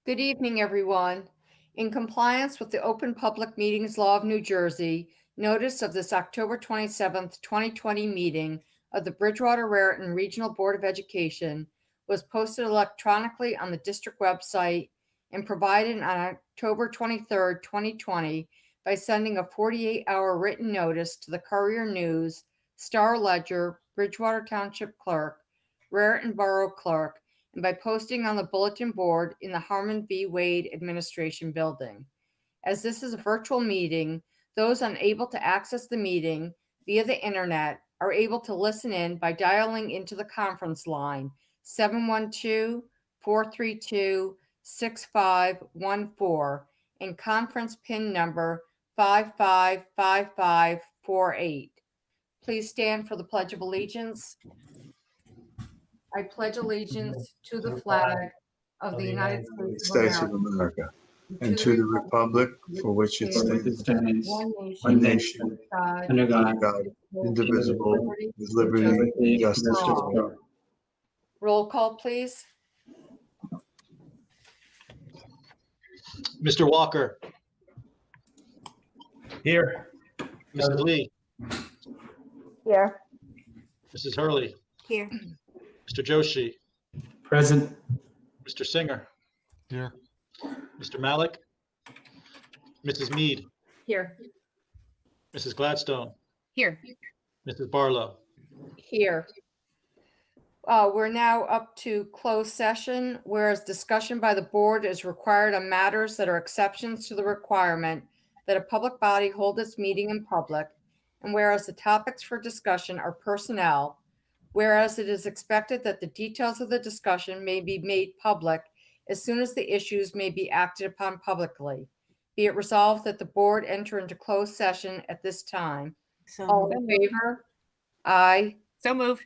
Good evening, everyone. In compliance with the Open Public Meetings Law of New Jersey, notice of this October 27th, 2020 meeting of the Bridgewater Raritan Regional Board of Education was posted electronically on the district website and provided on October 23rd, 2020 by sending a 48-hour written notice to the Courier News, Star Ledger, Bridgewater Township Clerk, Raritan Borough Clerk, and by posting on the bulletin board in the Harmon V. Wade Administration Building. As this is a virtual meeting, those unable to access the meeting via the internet are able to listen in by dialing into the conference line 712-432-6514 and conference PIN number 555548. Please stand for the Pledge of Allegiance. I pledge allegiance to the flag of the United States of America, and to the republic for which it stands, one nation, under God, indivisible, with liberty and justice for all. Roll call, please. Mr. Walker. Here. Mrs. Lee. Here. Mrs. Hurley. Here. Mr. Joshi. Present. Mr. Singer. Here. Mr. Malik. Mrs. Mead. Here. Mrs. Gladstone. Here. Mrs. Barlow. Here. We're now up to closed session, whereas discussion by the board is required on matters that are exceptions to the requirement that a public body hold its meeting in public, and whereas the topics for discussion are personnel, whereas it is expected that the details of the discussion may be made public as soon as the issues may be acted upon publicly. Be it resolved that the board enter into closed session at this time. All in favor? Aye. So moved.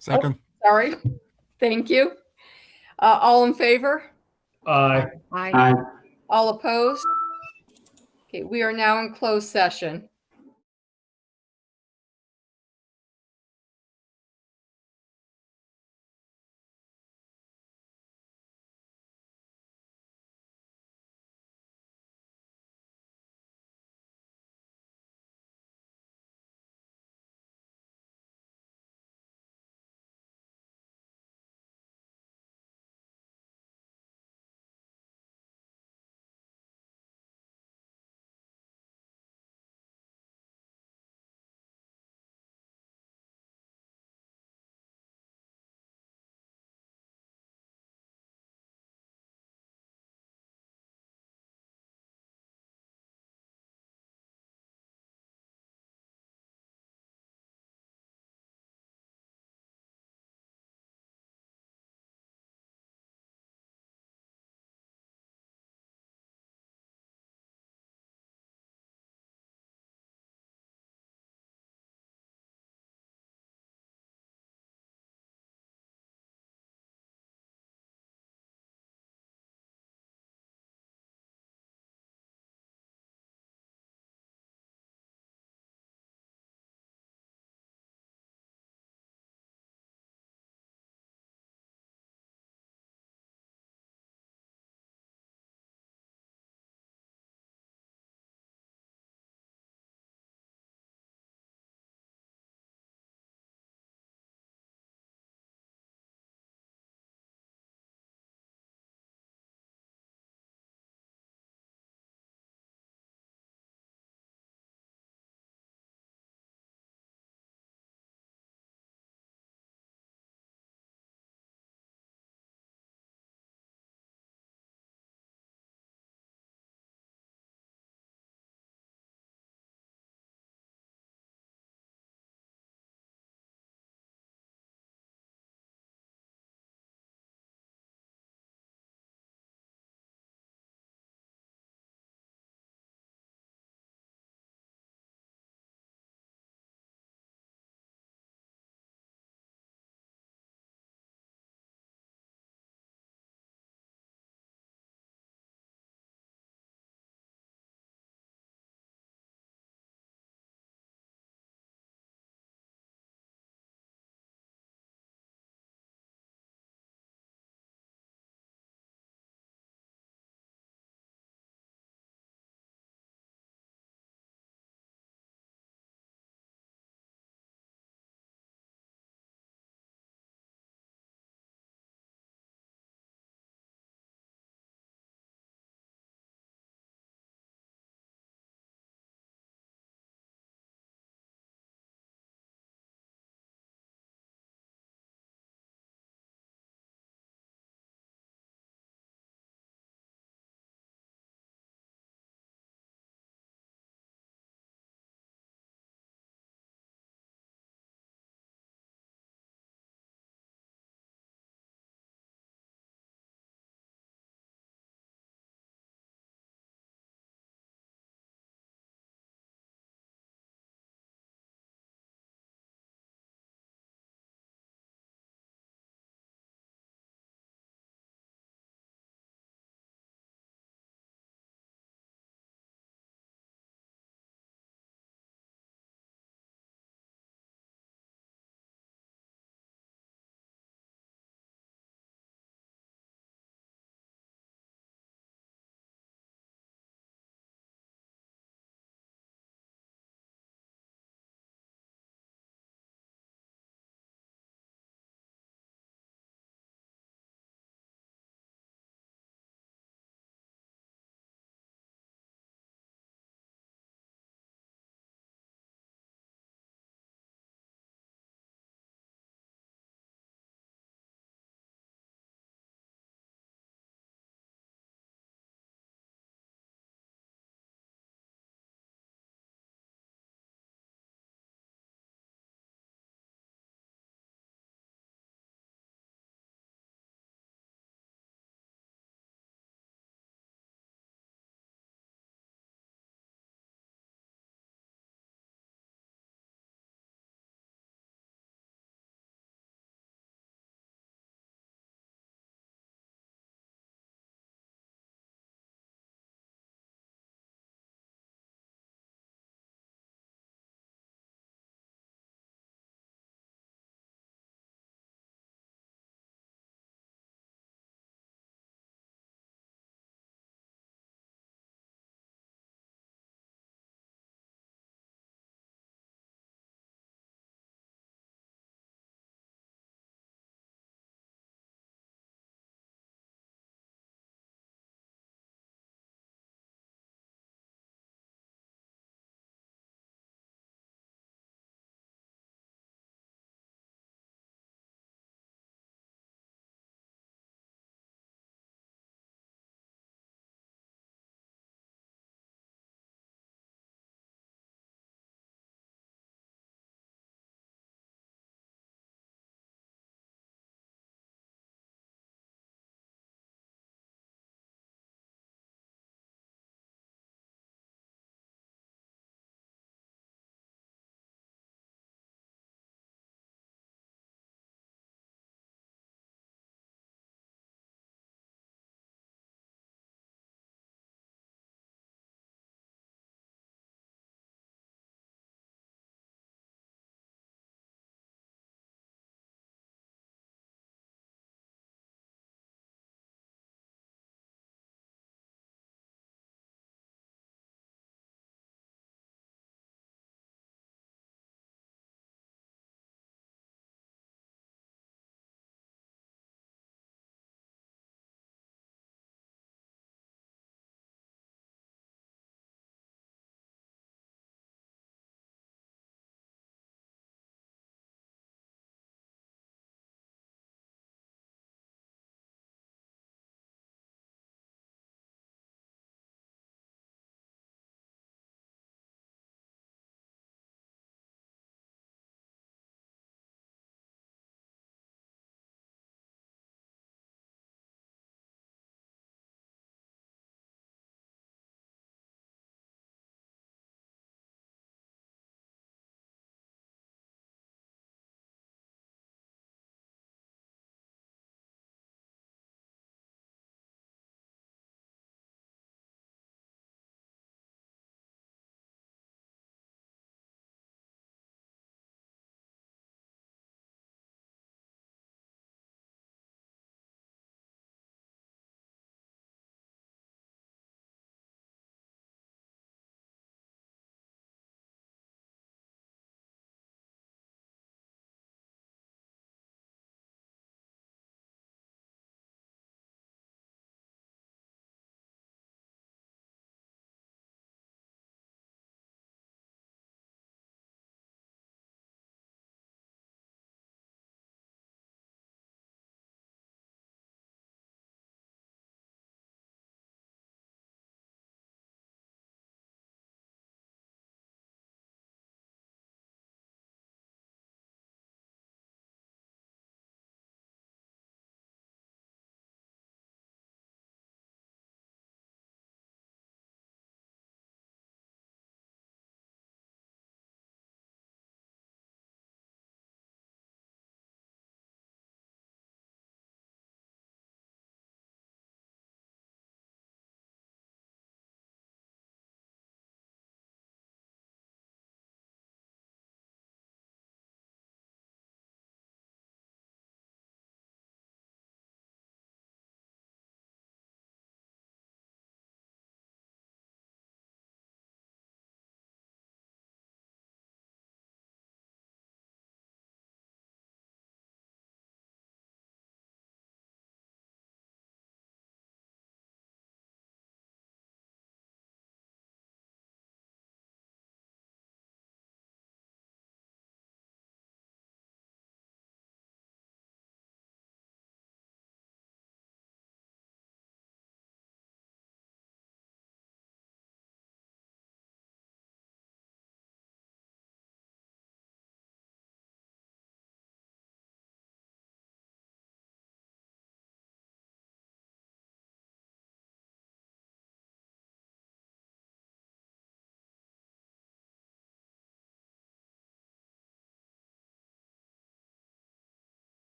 Second. Sorry. Thank you. All in favor? Aye. Aye. All opposed? Okay, we are now in closed session.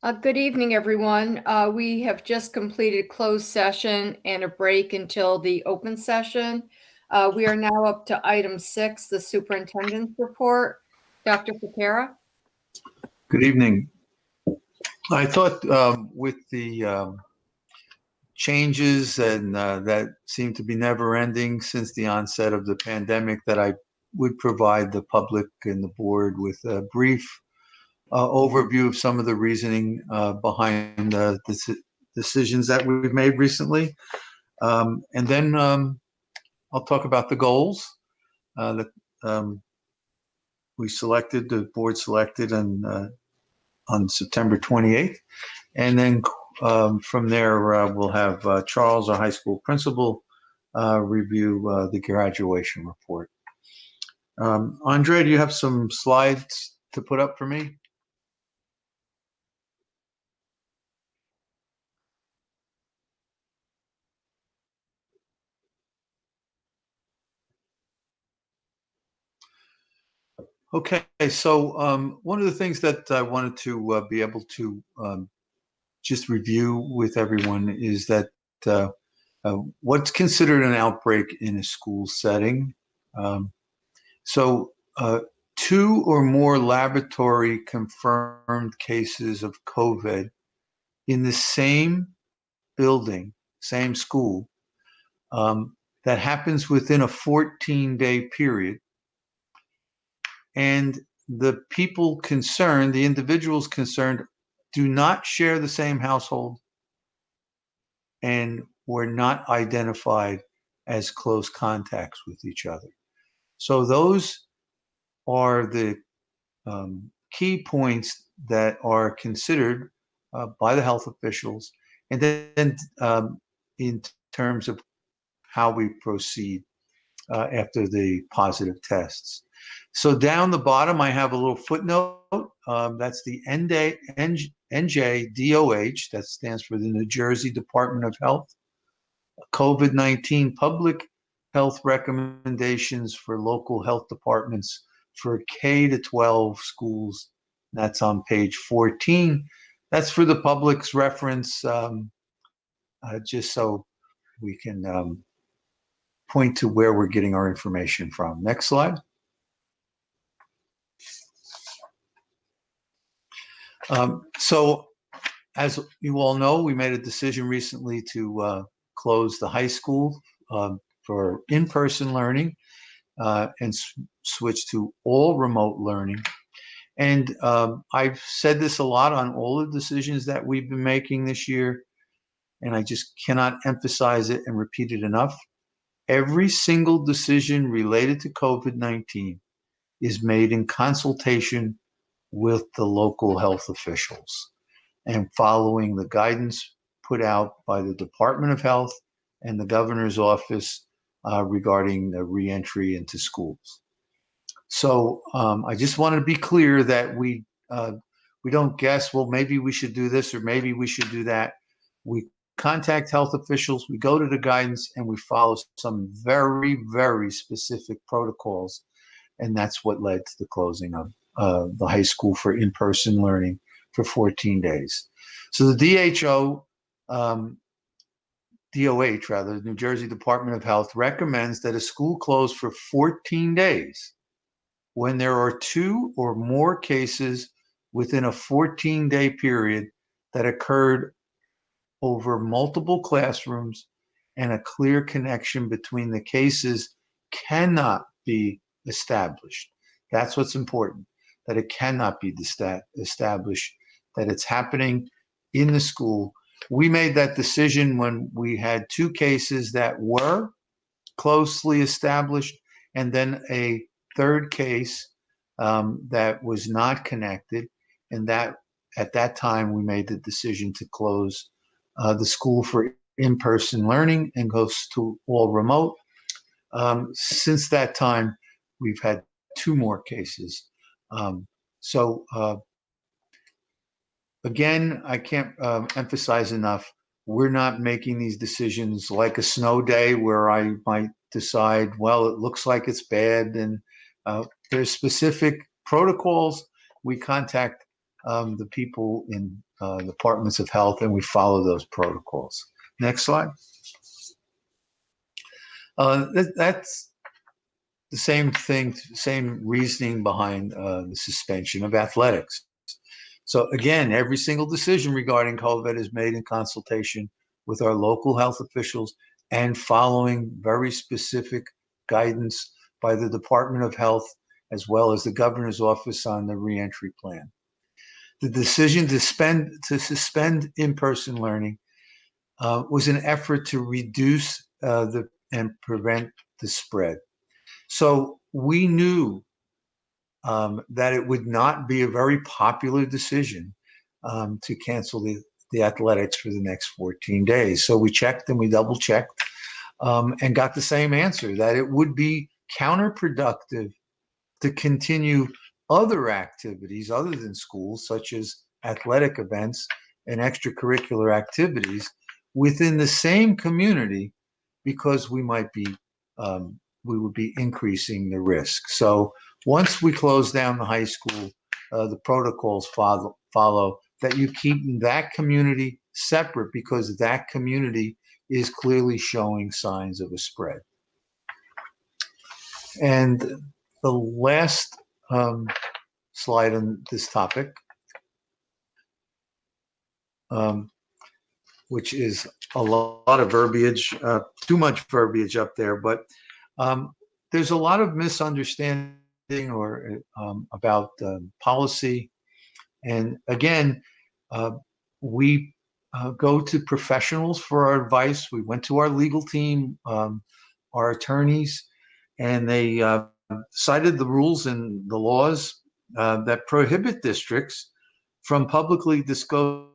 Good evening, everyone. We have just completed closed session and a break until the open session. We are now up to item 6, the superintendent's report. Dr. Fakera? Good evening. I thought with the changes and that seem to be never ending since the onset of the pandemic that I would provide the public and the board with a brief overview of some of the reasoning behind the decisions that we've made recently. And then I'll talk about the goals that the board selected on September 28th. And then from there, we'll have Charles, our high school principal, review the graduation report. Andre, do you have some slides to put up for me? Okay, so one of the things that I wanted to be able to just review with everyone is that what's considered an outbreak in a school setting. So 2 or more laboratory confirmed cases of COVID in the same building, same school, that happens within a 14-day period. And the people concerned, the individuals concerned, do not share the same household and were not identified as close contacts with each other. So those are the key points that are considered by the health officials, and then in terms of how we proceed after the positive tests. So down the bottom, I have a little footnote. That's the NJDOH, that stands for the New Jersey Department of Health, COVID-19 public health recommendations for local health departments for K to 12 schools. That's on page 14. That's for the public's reference, just so we can point to where we're getting our information from. Next slide. So as you all know, we made a decision recently to close the high school for in-person learning and switch to all remote learning. And I've said this a lot on all the decisions that we've been making this year, and I just cannot emphasize it and repeat it enough. Every single decision related to COVID-19 is made in consultation with the local health officials and following the guidance put out by the Department of Health and the governor's office regarding the reentry into schools. So I just want to be clear that we don't guess, well, maybe we should do this or maybe we should do that. We contact health officials, we go to the guidance, and we follow some very, very specific protocols. And that's what led to the closing of the high school for in-person learning for 14 days. So the DOH, rather, the New Jersey Department of Health, recommends that a school close for 14 days when there are 2 or more cases within a 14-day period that occurred over multiple classrooms and a clear connection between the cases cannot be established. That's what's important, that it cannot be established, that it's happening in the school. We made that decision when we had 2 cases that were closely established and then a 3rd case that was not connected. And that at that time, we made the decision to close the school for in-person learning and goes to all remote. Since that time, we've had 2 more cases. Again, I can't emphasize enough, we're not making these decisions like a snow day where I might decide, well, it looks like it's bad, and there's specific protocols. We contact the people in departments of health, and we follow those protocols. Next slide. That's the same thing, same reasoning behind the suspension of athletics. So again, every single decision regarding COVID is made in consultation with our local health officials and following very specific guidance by the Department of Health as well as the governor's office on the reentry plan. The decision to suspend in-person learning was an effort to reduce and prevent the spread. So we knew that it would not be a very popular decision to cancel the athletics for the next 14 days. So we checked and we double checked and got the same answer, that it would be counterproductive to continue other activities other than school, such as athletic events and extracurricular activities within the same community, because we would be increasing the risk. So once we close down the high school, the protocols follow that you keep that community separate, because that community is clearly showing signs of a spread. And the last slide on this topic, which is a lot of verbiage, too much verbiage up there, but there's a lot of misunderstanding about policy. And again, we go to professionals for our advice. We went to our legal team, our attorneys, and they cited the rules and the laws that prohibit districts from publicly disclosing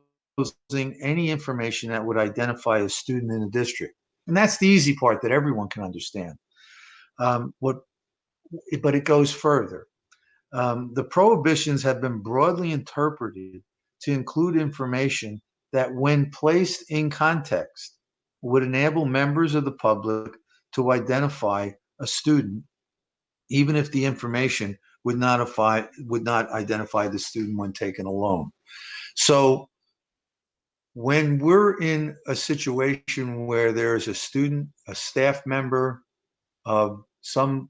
any information that would identify a student in a district. And that's the easy part that everyone can understand. But it goes further. The prohibitions have been broadly interpreted to include information that, when placed in context, would enable members of the public to identify a student, even if the information would not identify the student when taken alone. So when we're in a situation where there's a student, a staff member of some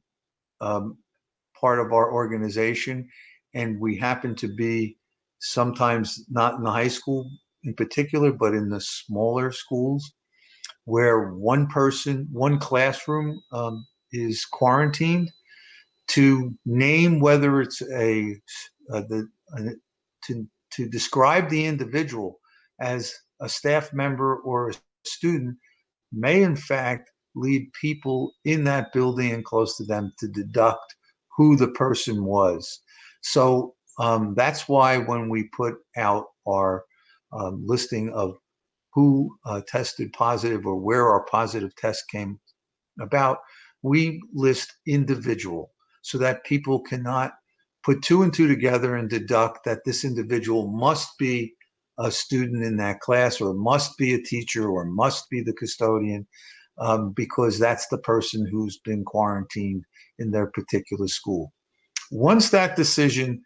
part of our organization, and we happen to be sometimes not in the high school in particular, but in the smaller schools, where one classroom is quarantined, to name whether it's to describe the individual as a staff member or a student may in fact lead people in that building and close to them to deduct who the person was. So that's why when we put out our listing of who tested positive or where our positive test came about, we list individual, so that people cannot put two and two together and deduct that this individual must be a student in that class, or must be a teacher, or must be the custodian, because that's the person who's been quarantined in their particular school. Once that decision,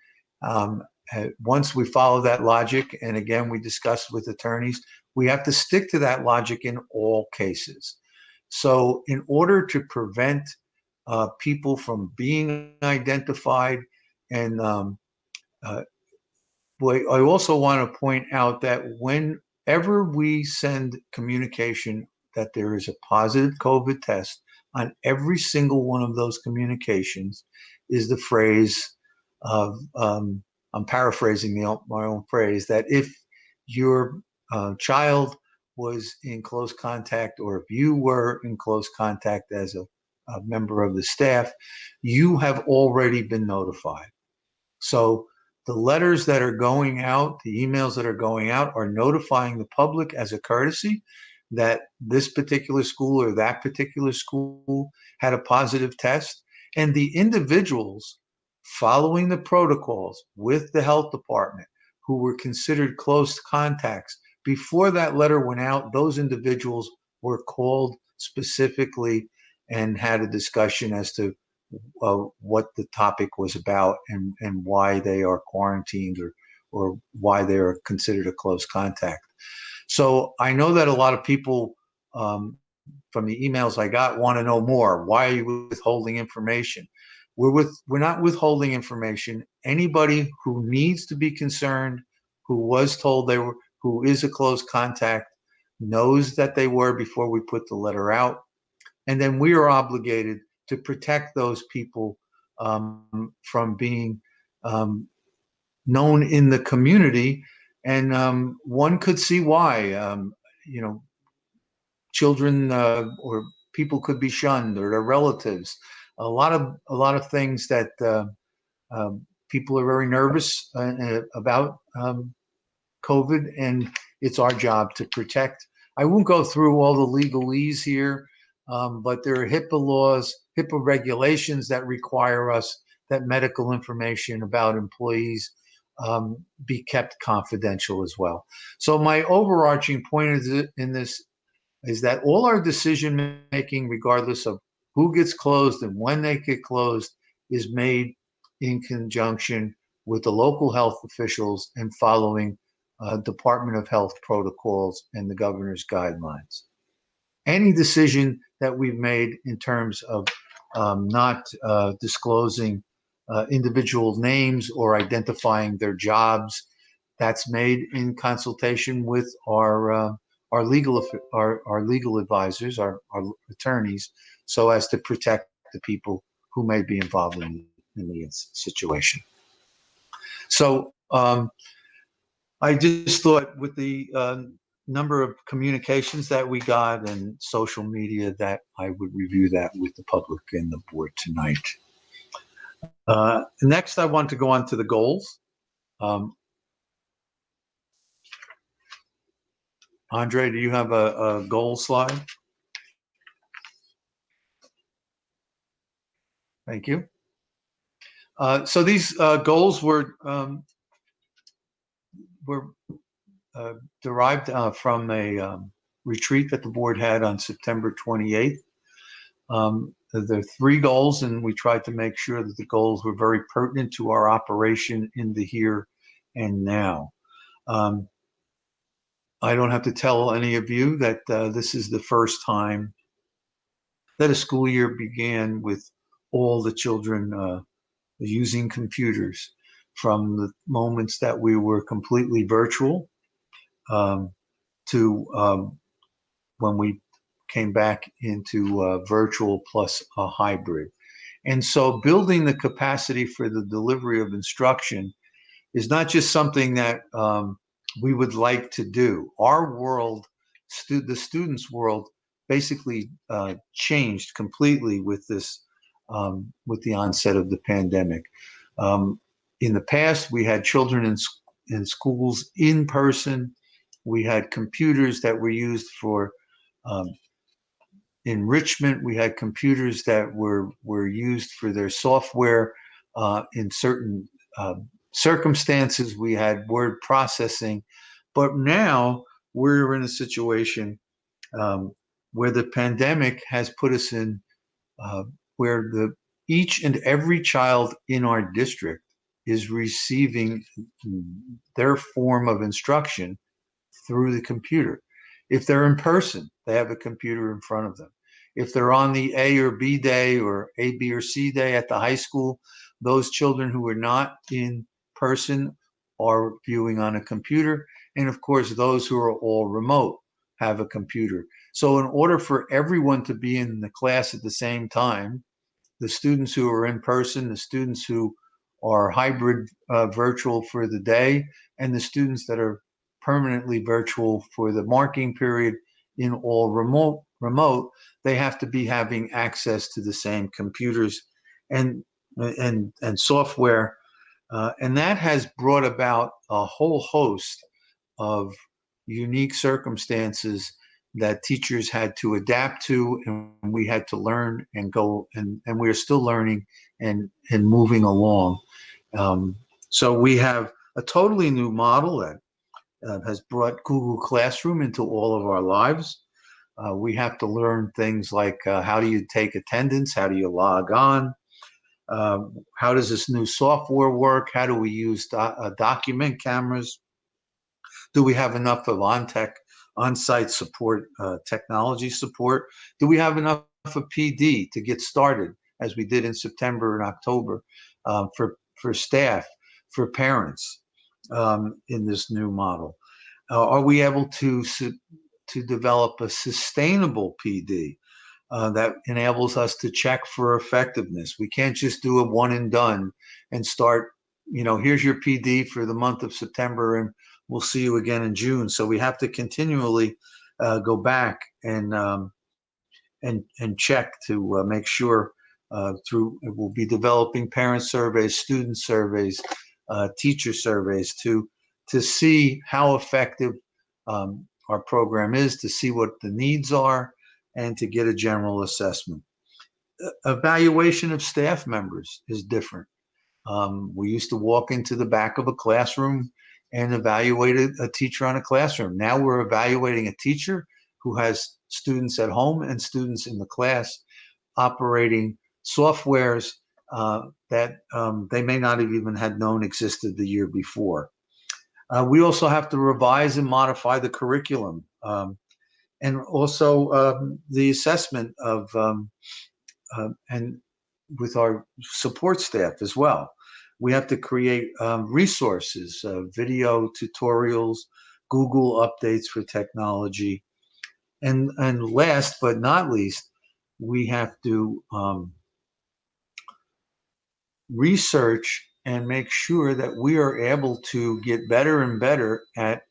once we follow that logic, and again, we discussed with attorneys, we have to stick to that logic in all cases. So in order to prevent people from being identified, and I also want to point out that whenever we send communication that there is a positive COVID test, on every single one of those communications is the phrase of, I'm paraphrasing my own phrase, that if your child was in close contact, or if you were in close contact as a member of the staff, you have already been notified. So the letters that are going out, the emails that are going out, are notifying the public as a courtesy that this particular school or that particular school had a positive test. And the individuals following the protocols with the health department who were considered close contacts, before that letter went out, those individuals were called specifically and had a discussion as to what the topic was about, and why they are quarantined, or or why they're considered a close contact. So I know that a lot of people from the emails I got want to know more. Why are you withholding information? We're not withholding information. Anybody who needs to be concerned, who was told who is a close contact, knows that they were before we put the letter out. And then we are obligated to protect those people from being known in the community. And one could see why, children or people could be shunned, or their relatives. A lot of things that people are very nervous about COVID, and it's our job to protect. I won't go through all the legalese here, but there are HIPAA laws, HIPAA regulations that require us that medical information about employees be kept confidential as well. So my overarching point in this is that all our decision making, regardless of who gets closed and when they get closed, is made in conjunction with the local health officials and following Department of Health protocols and the governor's guidelines. Any decision that we've made in terms of not disclosing individual names or identifying their jobs, that's made in consultation with our legal advisors, our attorneys, so as to protect the people who may be involved in the situation. So I just thought, with the number of communications that we got and social media, that I would review that with the public and the board tonight. Next, I want to go on to the goals. Andre, do you have a goal slide? Thank you. So these goals were derived from a retreat that the board had on September 28th. There are 3 goals, and we tried to make sure that the goals were very pertinent to our operation in the here and now. I don't have to tell any of you that this is the first time that a school year began with all the children using computers, from the moments that we were completely virtual to when we came back into virtual plus a hybrid. And so building the capacity for the delivery of instruction is not just something that we would like to do. Our world, the students' world, basically changed completely with this, with the onset of the pandemic. In the past, we had children in schools in person. We had computers that were used for enrichment. We had computers that were used for their software in certain circumstances. We had word processing, but now we're in a situation where the pandemic has put us in where each and every child in our district is receiving their form of instruction through the computer. If they're in person, they have a computer in front of them. If they're on the A or B day or A, B, or C day at the high school, those children who are not in person are viewing on a computer. And of course, those who are all remote have a computer. So in order for everyone to be in the class at the same time, the students who are in person, the students who are hybrid virtual for the day, and the students that are permanently virtual for the marking period in all remote, they have to be having access to the same computers and software. And that has brought about a whole host of unique circumstances that teachers had to adapt to, and we had to learn and go, and we're still learning and moving along. So we have a totally new model that has brought Google Classroom into all of our lives. We have to learn things like how do you take attendance? How do you log on? How does this new software work? How do we use document cameras? Do we have enough of on-site support, technology support? Do we have enough of PD to get started, as we did in September and October, for staff, for parents, in this new model? Are we able to develop a sustainable PD that enables us to check for effectiveness? We can't just do a one and done and start, here's your PD for the month of September and we'll see you again in June. So we have to continually go back and check to make sure we'll be developing parent surveys, student surveys, teacher surveys to see how effective our program is, to see what the needs are, and to get a general assessment. Evaluation of staff members is different. We used to walk into the back of a classroom and evaluate a teacher on a classroom. Now we're evaluating a teacher who has students at home and students in the class, operating softwares that they may not have even had known existed the year before. We also have to revise and modify the curriculum, and also the assessment of and with our support staff as well. We have to create resources, video tutorials, Google updates for technology. And last but not least, we have to research and make sure that we are able to get better and better at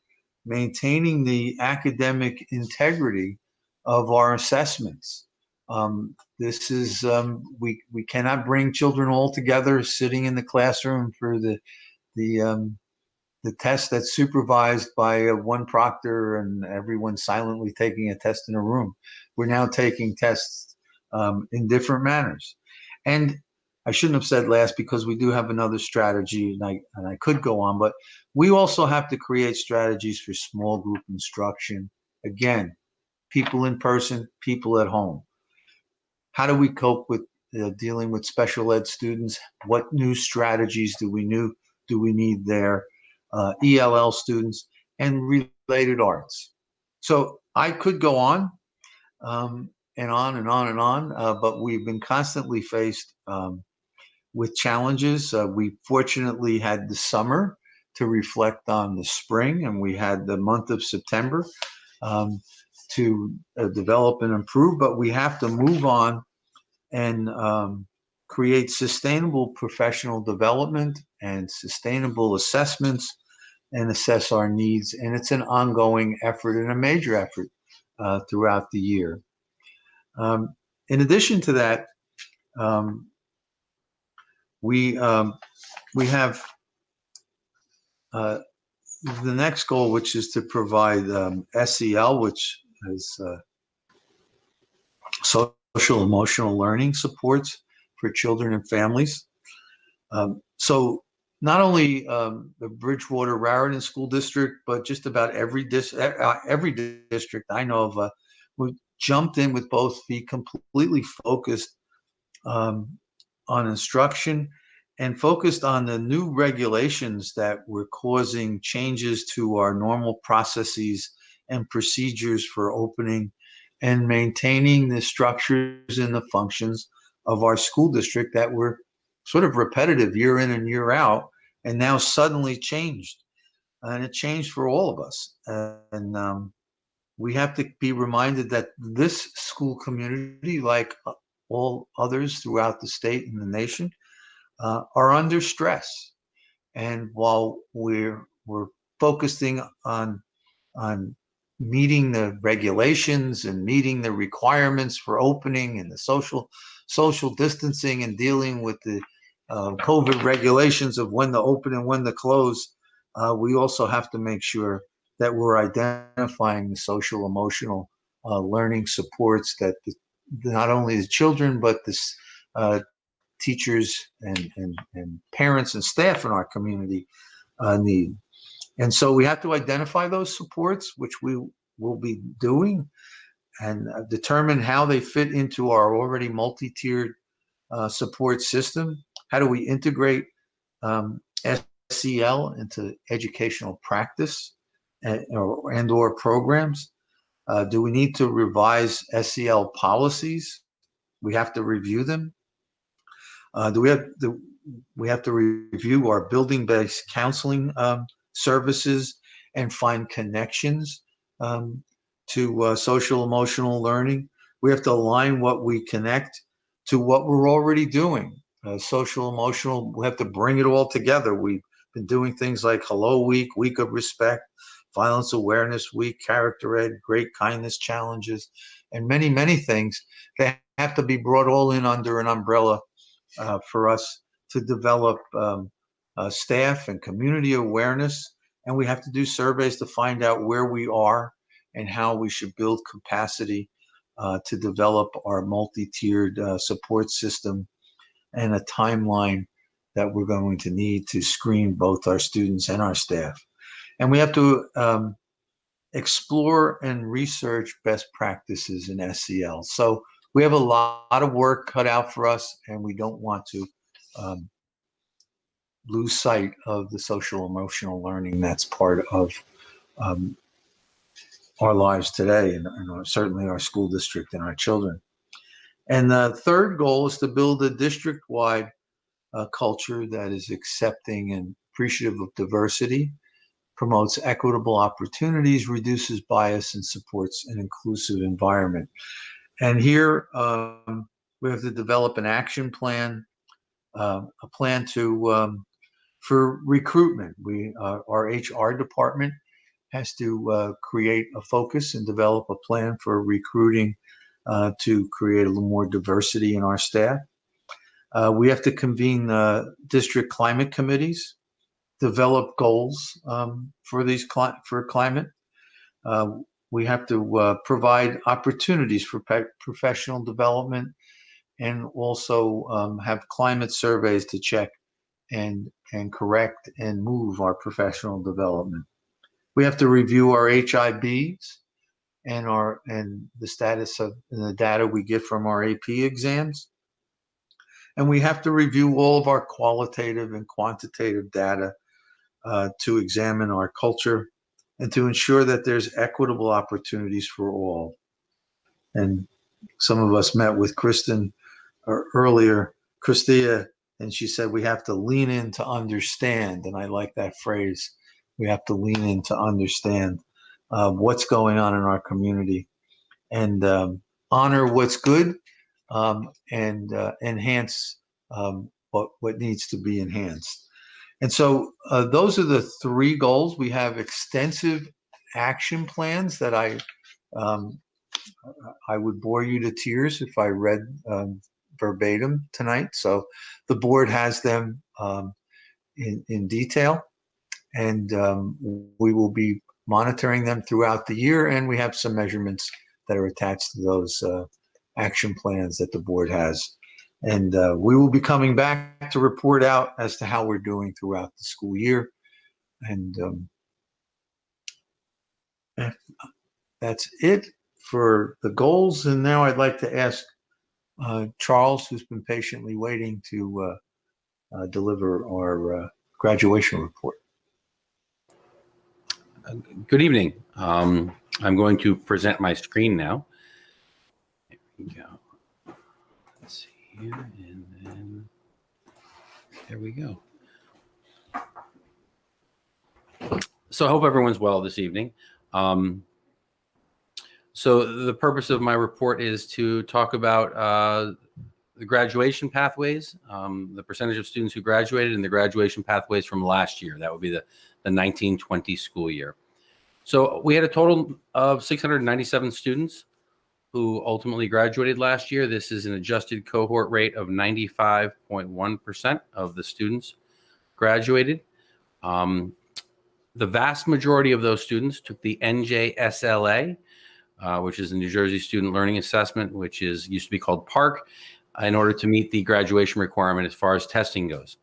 maintaining the academic integrity of our assessments. This is, we cannot bring children all together sitting in the classroom for the test that's supervised by one proctor and everyone silently taking a test in a room. We're now taking tests in different manners. And I shouldn't have said last, because we do have another strategy, and I could go on, but we also have to create strategies for small group instruction. Again, people in person, people at home. How do we cope with dealing with special ed students? What new strategies do we need there? ELL students and related arts. So I could go on and on and on and on, but we've been constantly faced with challenges. We fortunately had the summer to reflect on the spring, and we had the month of September to develop and improve, but we have to move on and create sustainable professional development and sustainable assessments and assess our needs. And it's an ongoing effort and a major effort throughout the year. In addition to that, we have the next goal, which is to provide SEL, which is social emotional learning supports for children and families. So not only the Bridgewater Raritan School District, but just about every district I know of, we jumped in with both feet, completely focused on instruction and focused on the new regulations that were causing changes to our normal processes and procedures for opening and maintaining the structures and the functions of our school district that were sort of repetitive year in and year out, and now suddenly changed. And it changed for all of us. And we have to be reminded that this school community, like all others throughout the state and the nation, are under stress. And while we're focusing on meeting the regulations and meeting the requirements for opening and the social distancing and dealing with the COVID regulations of when to open and when to close, we also have to make sure that we're identifying the social emotional learning supports that not only the children, but the teachers and parents and staff in our community need. And so we have to identify those supports, which we will be doing, and determine how they fit into our already multi-tiered support system. how do we integrate SEL into educational practice and/or programs? Do we need to revise SEL policies? We have to review them. We have to review our building-based counseling services and find connections to social emotional learning. We have to align what we connect to what we're already doing. Social emotional, we have to bring it all together. We've been doing things like Hello Week, Week of Respect, Violence Awareness Week, Character Ed, Great Kindness Challenges, and many, many things. They have to be brought all in under an umbrella for us to develop staff and community awareness. And we have to do surveys to find out where we are and how we should build capacity to develop our multi-tiered support system and a timeline that we're going to need to screen both our students and our staff. And we have to explore and research best practices in SEL. So we have a lot of work cut out for us, and we don't want to lose sight of the social emotional learning that's part of our lives today, and certainly our school district and our children. And the third goal is to build a district-wide culture that is accepting and appreciative of diversity, promotes equitable opportunities, reduces bias, and supports an inclusive environment. And here we have to develop an action plan, a plan for recruitment. Our HR department has to create a focus and develop a plan for recruiting to create a little more diversity in our staff. We have to convene district climate committees, develop goals for climate. We have to provide opportunities for professional development, and also have climate surveys to check and correct and move our professional development. We have to review our HIBs and the status of the data we get from our AP exams. And we have to review all of our qualitative and quantitative data to examine our culture and to ensure that there's equitable opportunities for all. And some of us met with Kristen earlier, Christia, and she said we have to lean in to understand. And I like that phrase. We have to lean in to understand what's going on in our community and honor what's good and enhance what needs to be enhanced. And so those are the three goals. We have extensive action plans that I would bore you to tears if I read verbatim tonight. So the board has them in detail, and we will be monitoring them throughout the year. And we have some measurements that are attached to those action plans that the board has. And we will be coming back to report out as to how we're doing throughout the school year. And that's it for the goals. And now I'd like to ask Charles, who's been patiently waiting, to deliver our graduation report. Good evening. I'm going to present my screen now. There we go. Let's see here, and then there we go. So I hope everyone's well this evening. So the purpose of my report is to talk about the graduation pathways, the percentage of students who graduated, and the graduation pathways from last year. That would be the 1920 school year. So we had a total of 697 students who ultimately graduated last year. This is an adjusted cohort rate of 95.1% of the students graduated. The vast majority of those students took the NJSLA, which is the New Jersey Student Learning Assessment, which used to be called PARC, in order to meet the graduation requirement as far as testing goes.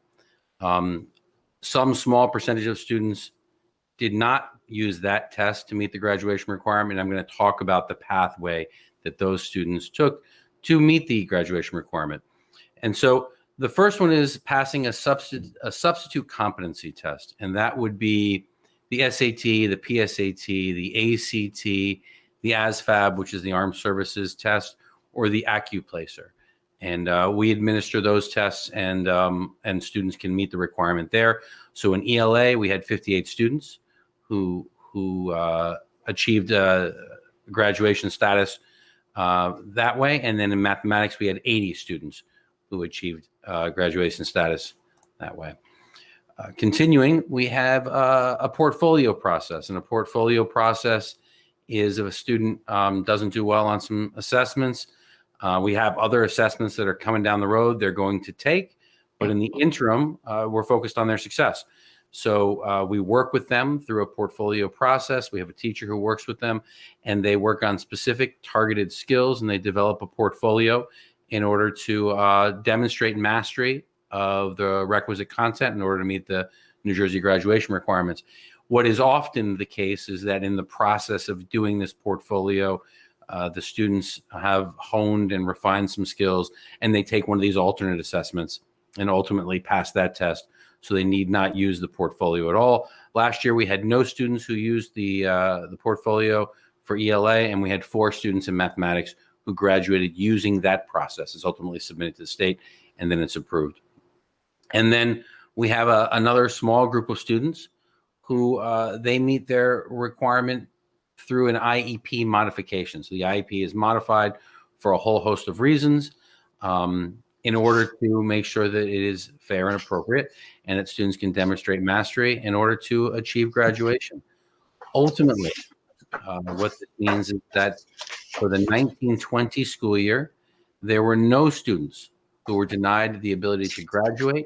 Some small percentage of students did not use that test to meet the graduation requirement. I'm going to talk about the pathway that those students took to meet the graduation requirement. And so The first one is passing a substitute competency test, and that would be the SAT, the PSAT, the ACT, the ASVAB, which is the Armed Services Test, or the AccuPlacer. And we administer those tests, and students can meet the requirement there. So in ELA, we had 58 students who achieved graduation status that way. And then in mathematics, we had 80 students who achieved graduation status that way. Continuing, we have a portfolio process, and a portfolio process is if a student doesn't do well on some assessments, we have other assessments that are coming down the road they're going to take, but in the interim, we're focused on their success. So we work with them through a portfolio process. We have a teacher who works with them, and they work on specific targeted skills, and they develop a portfolio in order to demonstrate mastery of the requisite content in order to meet the New Jersey graduation requirements. What is often the case is that in the process of doing this portfolio, the students have honed and refined some skills, and they take one of these alternate assessments and ultimately pass that test. So they need not use the portfolio at all. Last year, we had no students who used the portfolio for ELA, and we had 4 students in mathematics who graduated using that process. It's ultimately submitted to the state, and then it's approved. And then we have another small group of students who they meet their requirement through an IEP modification. So the IEP is modified for a whole host of reasons in order to make sure that it is fair and appropriate, and that students can demonstrate mastery in order to achieve graduation. Ultimately, what this means is that for the 1920 school year, there were no students who were denied the ability to graduate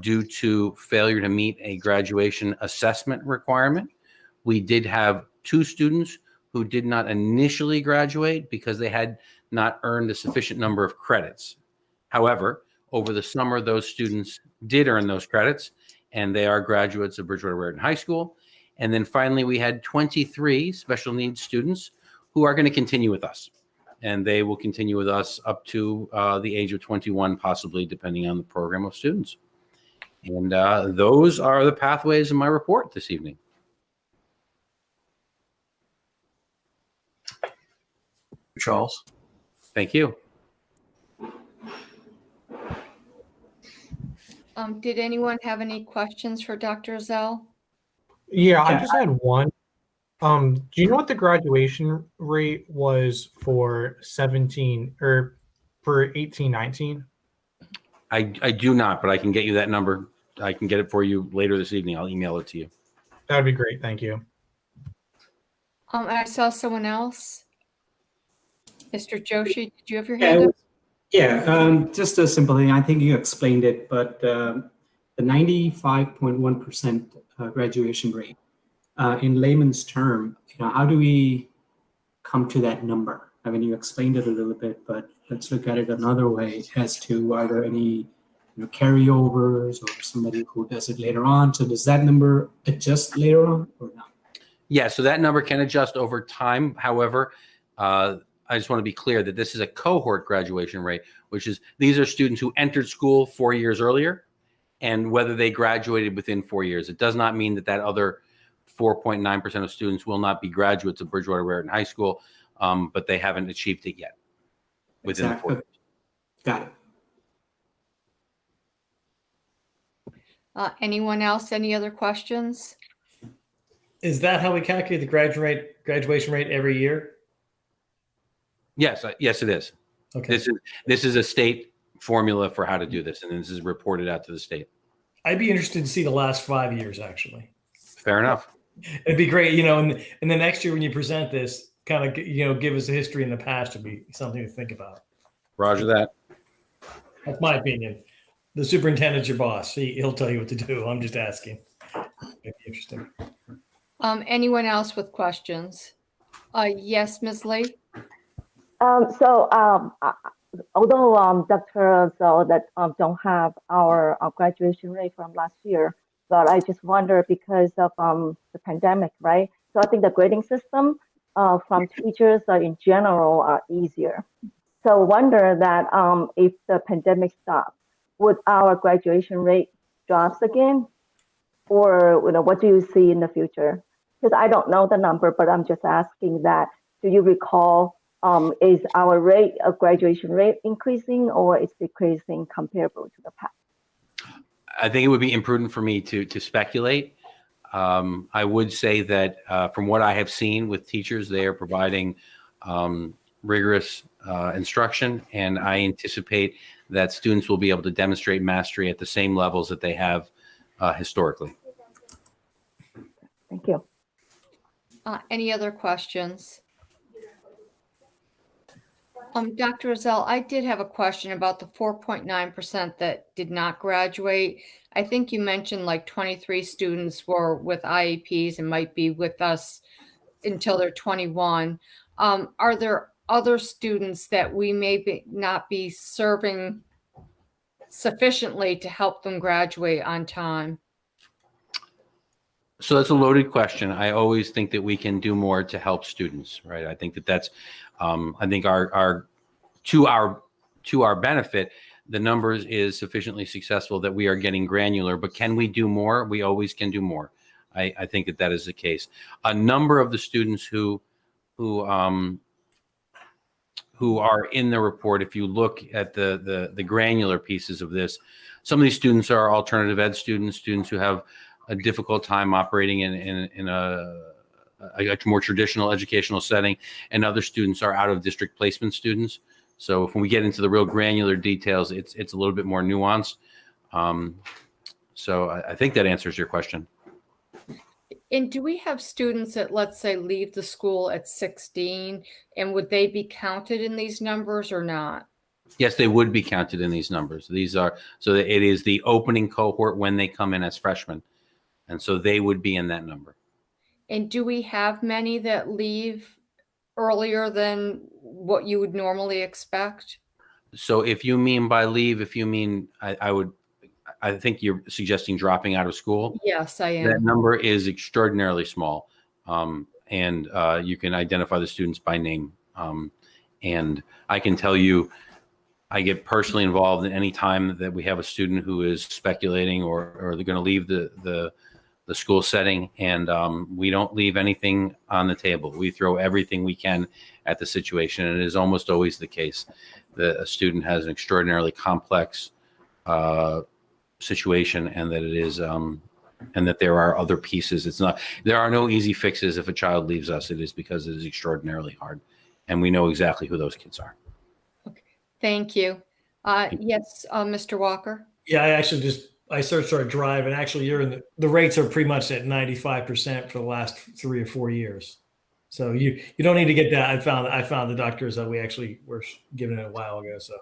due to failure to meet a graduation assessment requirement. We did have 2 students who did not initially graduate because they had not earned a sufficient number of credits. However, over the summer, those students did earn those credits, and they are graduates of Bridgewater Raritan High School. And then finally, we had 23 special needs students who are going to continue with us. And they will continue with us up to the age of 21, possibly, depending on the program of students. And those are the pathways in my report this evening. Charles. Thank you. Did anyone have any questions for Dr. Zell? Yeah, I just had one. Do you know what the graduation rate was for 17 or for 18-19? I do not, but I can get you that number. I can get it for you later this evening. I'll email it to you. That would be great. Thank you. I saw someone else. Mr. Joshi, did you have your hand up? Yeah, just a simple thing. I think you explained it, but the 95.1% graduation rate, in layman's term, how do we come to that number? I mean, you explained it a little bit, but let's look at it another way as to are there any carryovers or somebody who does it later on? So does that number adjust later on or not? Yeah, so that number can adjust over time. However, I just want to be clear that this is a cohort graduation rate, which is these are students who entered school 4 years earlier and whether they graduated within 4 years. It does not mean that that other 4.9% of students will not be graduates of Bridgewater Raritan High School, but they haven't achieved it yet within the 4 years. Got it. Anyone else? Any other questions? Is that how we calculate the graduation rate every year? Yes, yes, it is. Okay. This is a state formula for how to do this, and this is reported out to the state. I'd be interested to see the last 5 years, actually. Fair enough. It'd be great, and the next year when you present this, kind of, give us a history in the past would be something to think about. Roger that. That's my opinion. The superintendent's your boss. He'll tell you what to do. I'm just asking. It'd be interesting. Anyone else with questions? Yes, Ms. Lee? Although Dr. Zell that don't have our graduation rate from last year, but I just wonder because of the pandemic, right? So I think the grading system from teachers in general are easier. So wonder that if the pandemic stops, would our graduation rate drops again? Or what do you see in the future? Because I don't know the number, but I'm just asking that. Do you recall, is our rate of graduation rate increasing or is decreasing comparable to the past? I think it would be imprudent for me to speculate. I would say that from what I have seen with teachers, they are providing rigorous instruction, and I anticipate that students will be able to demonstrate mastery at the same levels that they have historically. Thank you. Any other questions? Dr. Rozelle, I did have a question about the 4.9% that did not graduate. I think you mentioned like 23 students were with IEPs and might be with us until they're 21. Are there other students that we may not be serving sufficiently to help them graduate on time? So that's a loaded question. I always think that we can do more to help students, right? I think that that's, I think to our benefit, the numbers is sufficiently successful that we are getting granular. But can we do more? We always can do more. I think that is the case. A number of the students who are in the report, if you look at the granular pieces of this, some of these students are alternative ed students who have a difficult time operating in a more traditional educational setting, and other students are out of district placement students. So if we get into the real granular details, it's a little bit more nuanced. So I think that answers your question. And do we have students that, let's say, leave the school at 16, and would they be counted in these numbers or not? Yes, they would be counted in these numbers. These are, so that it is the opening cohort when they come in as freshmen. And so they would be in that number. And do we have many that leave earlier than what you would normally expect? So if you mean by leave, if you mean, I think you're suggesting dropping out of school. Yes, I am. That number is extraordinarily small. And you can identify the students by name. And I can tell you, I get personally involved in any time that we have a student who is speculating or they're going to leave the school setting, and we don't leave anything on the table. We throw everything we can at the situation, and it is almost always the case that a student has an extraordinarily complex situation, and that it is and that there are other pieces. There are no easy fixes. If a child leaves us, it is because it is extraordinarily hard, and we know exactly who those kids are. Okay, thank you. Yes, Mr. Walker. Yeah, I searched our drive, and actually the rates are pretty much at 95% for the last 3 or 4 years. So you don't need to get that. I found the doctors that we actually were given it a while ago. So,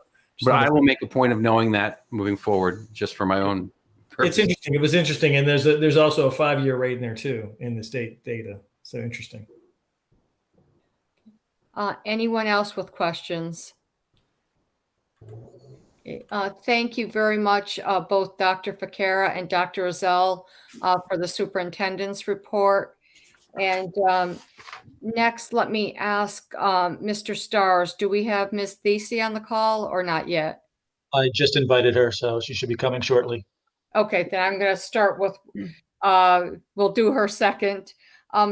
but I will make a point of knowing that moving forward, just for my own purpose. It's interesting. It was interesting, and there's also a 5-year rate in there too in the state data. So interesting. Anyone else with questions? Thank you very much, both Dr. Ficara and Dr. Rozelle, for the superintendent's report. And next, let me ask Mr. Stars, do we have Ms. Thesey on the call or not yet? I just invited her, so she should be coming shortly. Okay, then I'm going to start with, we'll do her second.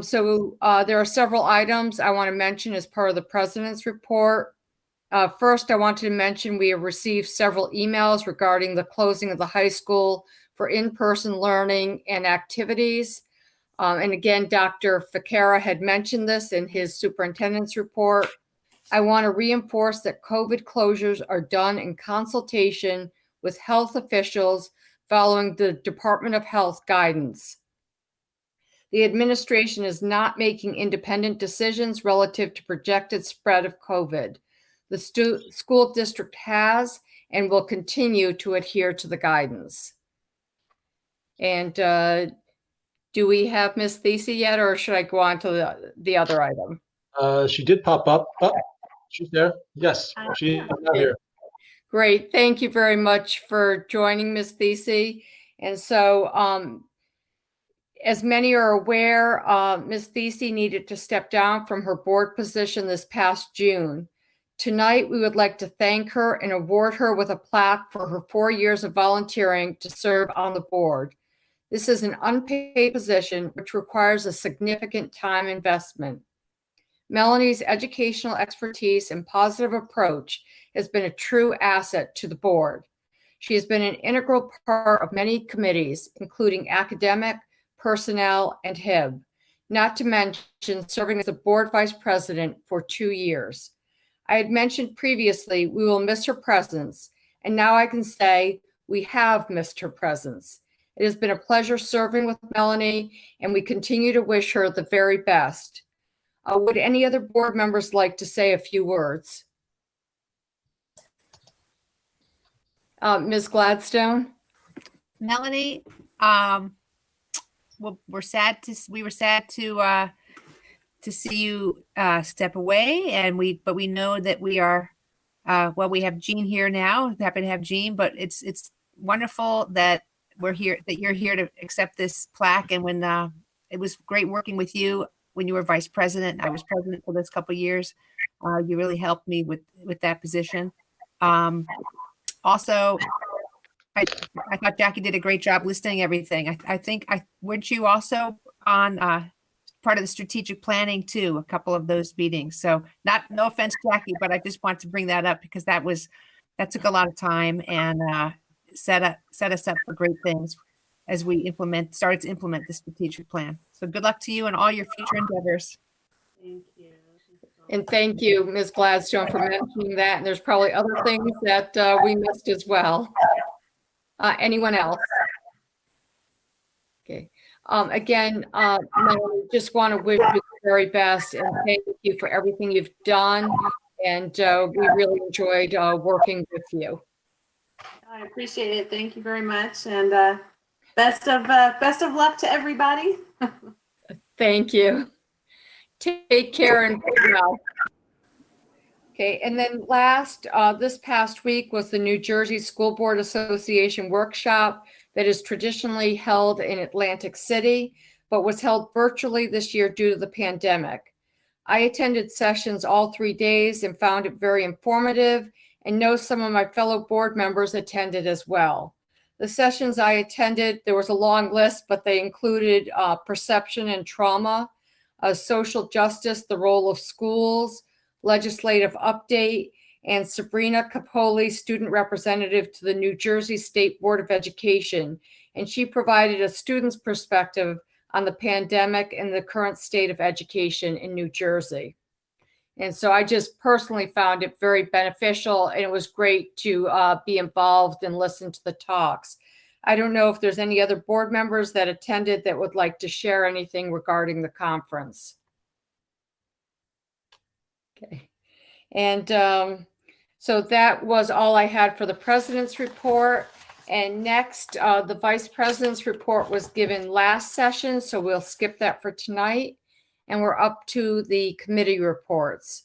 So there are several items I want to mention as part of the president's report. First, I wanted to mention we have received several emails regarding the closing of the high school for in-person learning and activities. And again, Dr. Ficara had mentioned this in his superintendent's report. I want to reinforce that COVID closures are done in consultation with health officials following the Department of Health guidance. The administration is not making independent decisions relative to projected spread of COVID. The school district has and will continue to adhere to the guidance. And do we have Ms. Thesey yet, or should I go on to the other item? She did pop up. Oh, she's there. Yes, she's here. Great. Thank you very much for joining, Ms. Thesey. And so, as many are aware, Ms. Thesey needed to step down from her board position this past June. Tonight, we would like to thank her and award her with a plaque for her 4 years of volunteering to serve on the board. This is an unpaid position, which requires a significant time investment. Melanie's educational expertise and positive approach has been a true asset to the board. She has been an integral part of many committees, including academic, personnel, and HIB, not to mention serving as a board vice president for 2 years. I had mentioned previously we will miss her presence, and now I can say we have missed her presence. It has been a pleasure serving with Melanie, and we continue to wish her the very best. Would any other board members like to say a few words? Ms. Gladstone? Melanie, well, we were sad to see you step away, but we know that we are we have Jean here now. Happy to have Jean, but it's wonderful that we're here, that you're here to accept this plaque. And when it was great working with you when you were vice president, I was president for this couple of years. You really helped me with that position. Also, I thought Jackie did a great job listing everything. Weren't you also on part of the strategic planning too, a couple of those meetings? So no offense, Jackie, but I just want to bring that up because that took a lot of time and set us up for great things as we started to implement the strategic plan. So good luck to you and all your future endeavors. Thank you. And thank you, Ms. Gladstone, for mentioning that. And there's probably other things that we missed as well. Anyone else? Okay. Again, Melanie, just want to wish you the very best and thank you for everything you've done. And we really enjoyed working with you. I appreciate it. Thank you very much. And best of luck to everybody. Thank you. Take care and be well. Okay, and then last, this past week was the New Jersey School Board Association workshop that is traditionally held in Atlantic City, but was held virtually this year due to the pandemic. I attended sessions all 3 days and found it very informative, and know some of my fellow board members attended as well. The sessions I attended, there was a long list, but they included perception and trauma, social justice, the role of schools, legislative update, and Sabrina Capoli, student representative to the New Jersey State Board of Education. And she provided a student's perspective on the pandemic and the current state of education in New Jersey. And so I just personally found it very beneficial, and it was great to be involved and listen to the talks. I don't know if there's any other board members that attended that would like to share anything regarding the conference. Okay. And so that was all I had for the president's report. And next, the vice president's report was given last session, so we'll skip that for tonight. And we're up to the committee reports.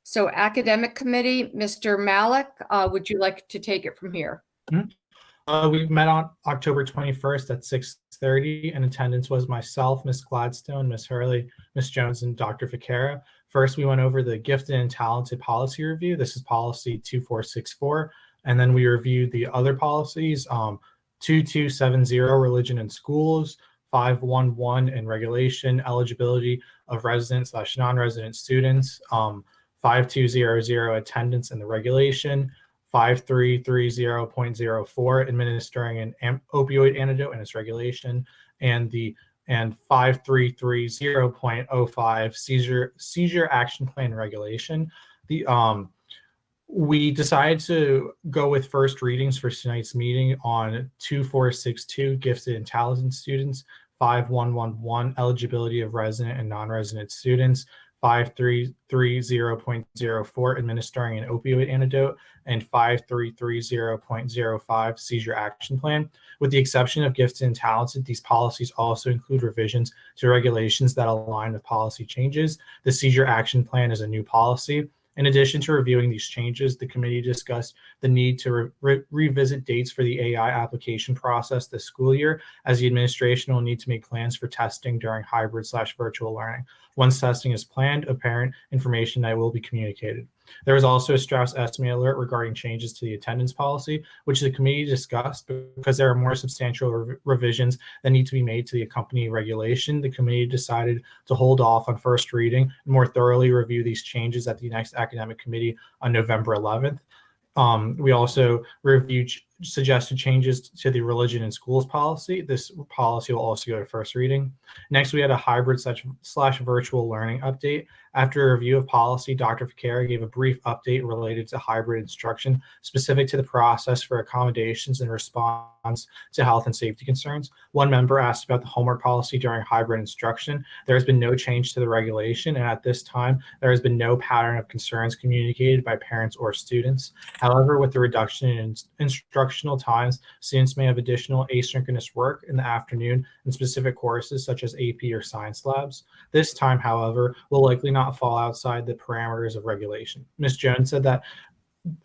So academic committee, Mr. Malik, would you like to take it from here? Mm-hmm. We met on October 21st at 6:30, and attendance was myself, Ms. Gladstone, Ms. Hurley, Ms. Jones, and Dr. Ficara. First, we went over the gifted and talented policy review. This is policy 2464. And then we reviewed the other policies, 2270, religion in schools, 511 and regulation, eligibility of resident/non-resident students, 5200, attendance and the regulation, 5330.04, administering an opioid antidote and its regulation, and 5330.05, seizure action plan regulation. We decided to go with first readings for tonight's meeting on 2462, gifted and talented students, 5111, eligibility of resident and non-resident students, 5330.04, administering an opioid antidote, and 5330.05, seizure action plan. With the exception of gifted and talented, these policies also include revisions to regulations that align with policy changes. The seizure action plan is a new policy. In addition to reviewing these changes, the committee discussed the need to revisit dates for the AI application process this school year, as the administration will need to make plans for testing during hybrid/virtual learning. Once testing is planned, apparent information that will be communicated. There was also a Strauss estimate alert regarding changes to the attendance policy, which the committee discussed because there are more substantial revisions that need to be made to the accompanying regulation. The committee decided to hold off on first reading and more thoroughly review these changes at the next academic committee on November 11th. We also reviewed suggested changes to the religion in schools policy. This policy will also go to first reading. Next, we had a hybrid slash virtual learning update. After a review of policy, Dr. Ficara gave a brief update related to hybrid instruction, specific to the process for accommodations in response to health and safety concerns. One member asked about the homework policy during hybrid instruction. There has been no change to the regulation, and at this time, there has been no pattern of concerns communicated by parents or students. However, with the reduction in instructional times, students may have additional asynchronous work in the afternoon in specific courses such as AP or science labs. This time, however, will likely not fall outside the parameters of regulation. Ms. Jones said that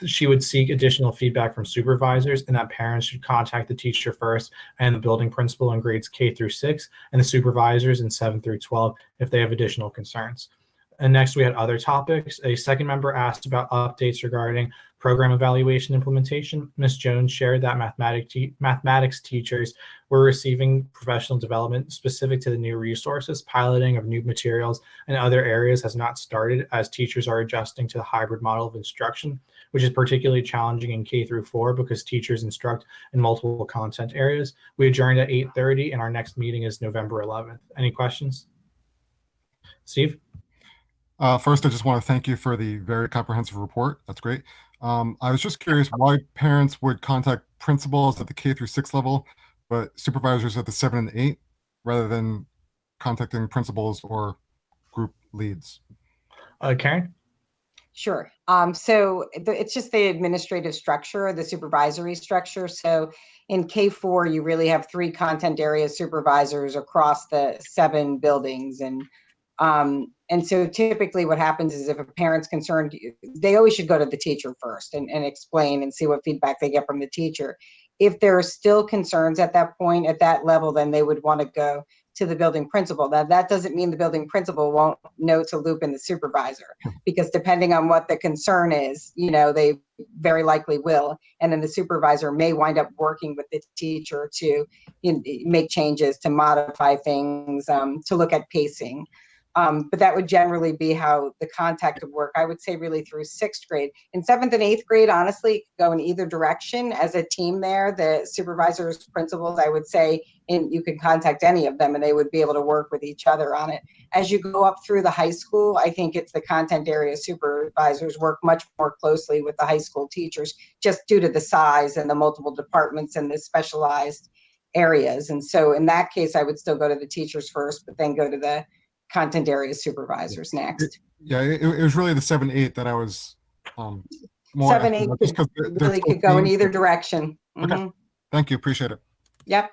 she would seek additional feedback from supervisors and that parents should contact the teacher first and the building principal in grades K through 6 and the supervisors in 7 through 12 if they have additional concerns. And next, we had other topics. A second member asked about updates regarding program evaluation implementation. Ms. Jones shared that mathematics teachers were receiving professional development specific to the new resources. Piloting of new materials and other areas has not started as teachers are adjusting to the hybrid model of instruction, which is particularly challenging in K through 4 because teachers instruct in multiple content areas. We adjourned at 8:30 and our next meeting is November 11th. Any questions? Steve? First, I just want to thank you for the very comprehensive report. That's great. I was just curious why parents would contact principals at the K through 6 level, but supervisors at the 7 and 8, rather than contacting principals or group leads. Karen? Sure. It's just the administrative structure, the supervisory structure. So in K4, you really have 3 content area supervisors across the 7 buildings. And so typically what happens is if a parent's concerned, they always should go to the teacher first and explain and see what feedback they get from the teacher. If there are still concerns at that point, at that level, then they would want to go to the building principal. Now, that doesn't mean the building principal won't know to loop in the supervisor, because depending on what the concern is, they very likely will. And then the supervisor may wind up working with the teacher to make changes, to modify things, to look at pacing. But that would generally be how the contact would work, I would say, really through 6th grade. In 7th and 8th grade, honestly, it could go in either direction as a team there. The supervisors, principals, I would say, and you could contact any of them and they would be able to work with each other on it. As you go up through the high school, I think it's the content area supervisors work much more closely with the high school teachers, just due to the size and the multiple departments and the specialized areas. And so in that case, I would still go to the teachers first, but then go to the content area supervisors next. Yeah, it was really the 7-8 that I was more 7-8 really could go in either direction. Okay. Mm-hmm. Thank you. Appreciate it. Yep.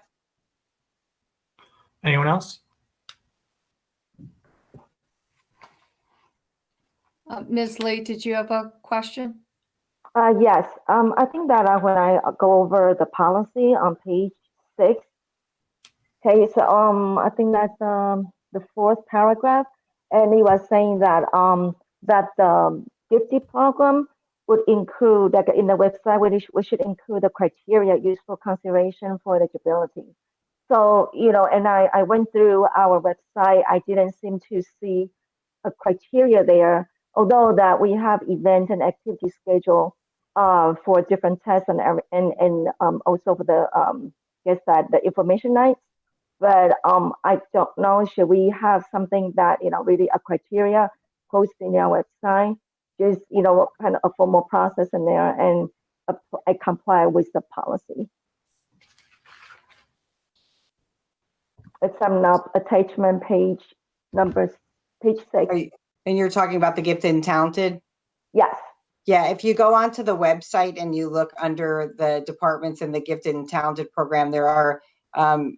Anyone else? Ms. Lee, did you have a question? Yes. I think that when I go over the policy on page 6, okay, so I think that's the 4th paragraph, and he was saying that that the gifted program would include, like in the website, we should include the criteria used for consideration for eligibility. So, and I went through our website, I didn't seem to see a criteria there, although that we have event and activity schedule for different tests and also for the the information nights. But I don't know, should we have something that, really a criteria posted in our website, just, kind of a formal process in there and I comply with the policy. It's attachment page 6. And you're talking about the gifted and talented? Yes. Yeah, if you go onto the website and you look under the departments in the gifted and talented program, there are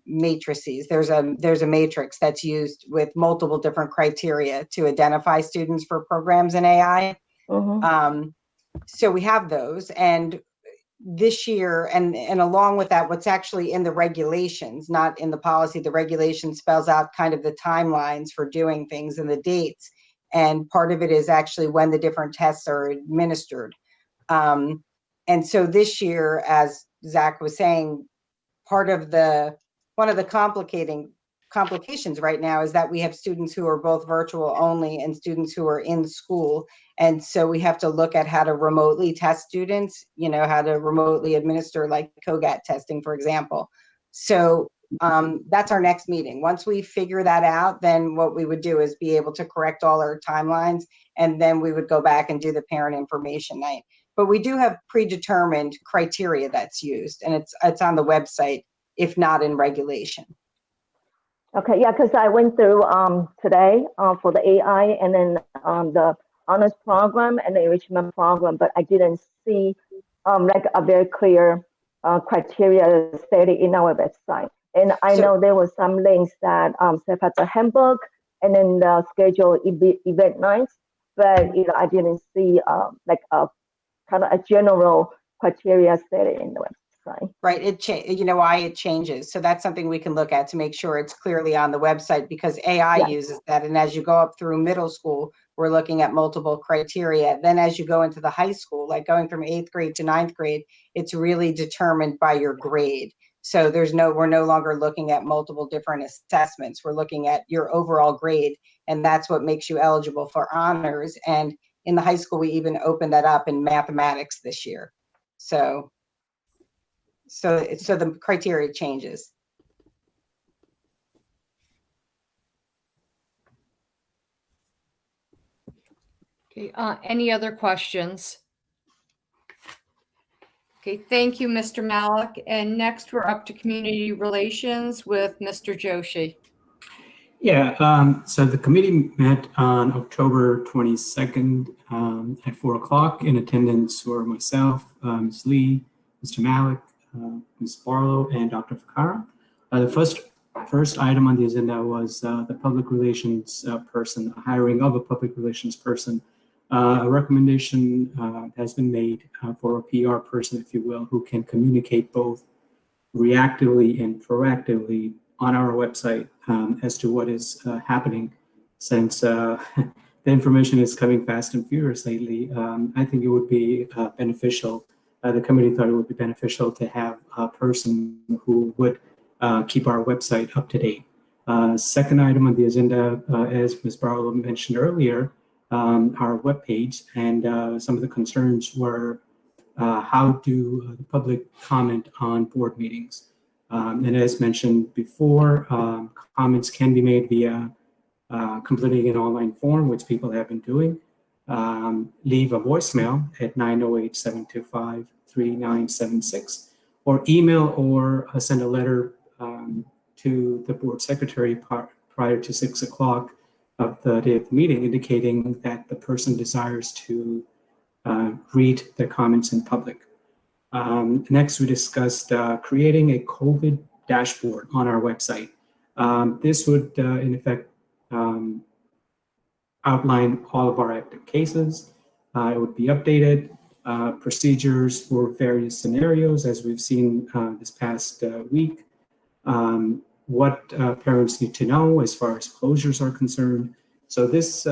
matrices. There's a matrix that's used with multiple different criteria to identify students for programs in AI. Mm-hmm. So we have those, and this year, and along with that, what's actually in the regulations, not in the policy, the regulation spells out kind of the timelines for doing things and the dates. And part of it is actually when the different tests are administered. And so this year, as Zach was saying, one of the complications right now is that we have students who are both virtual only and students who are in school. And so we have to look at how to remotely test students, how to remotely administer like COGAT testing, for example. So that's our next meeting. Once we figure that out, then what we would do is be able to correct all our timelines, and then we would go back and do the parent information night. But we do have predetermined criteria that's used, and it's on the website, if not in regulation. Okay, yeah, because I went through today for the AI and then the honors program and the enrichment program, but I didn't see like a very clear criteria stated in our website. And I know there were some links that said at the handbook and then the scheduled event nights, but I didn't see like a kind of a general criteria stated in the website. Right. You know why it changes. So that's something we can look at to make sure it's clearly on the website, because AI uses that. And as you go up through middle school, we're looking at multiple criteria. Then as you go into the high school, like going from 8th grade to 9th grade, it's really determined by your grade. So we're no longer looking at multiple different assessments. We're looking at your overall grade, and that's what makes you eligible for honors. And in the high school, we even opened that up in mathematics this year. So the criteria changes. Okay, any other questions? Okay, thank you, Mr. Malik. And next we're up to community relations with Mr. Joshi. Yeah, so the committee met on October 22nd at 4 o'clock. In attendance were myself, Ms. Lee, Mr. Malik, Ms. Barlow, and Dr. Ficarra. The first item on the agenda was the public relations person, hiring of a public relations person. A recommendation has been made for a PR person, if you will, who can communicate both reactively and proactively on our website as to what is happening, since the information is coming fast and furious lately. I think it would be beneficial. The committee thought it would be beneficial to have a person who would keep our website up to date. Second item on the agenda, as Ms. Barlow mentioned earlier, our webpage, and some of the concerns were how do the public comment on board meetings. And as mentioned before, comments can be made via completing an online form, which people have been doing. Leave a voicemail at 908-725-3976, or email or send a letter to the board secretary prior to 6 o'clock of the day of the meeting, indicating that the person desires to read the comments in public. Next, we discussed creating a COVID dashboard on our website. This would, in effect, outline all of our active cases. It would be updated, procedures for various scenarios, as we've seen this past week, what parents need to know as far as closures are concerned. So this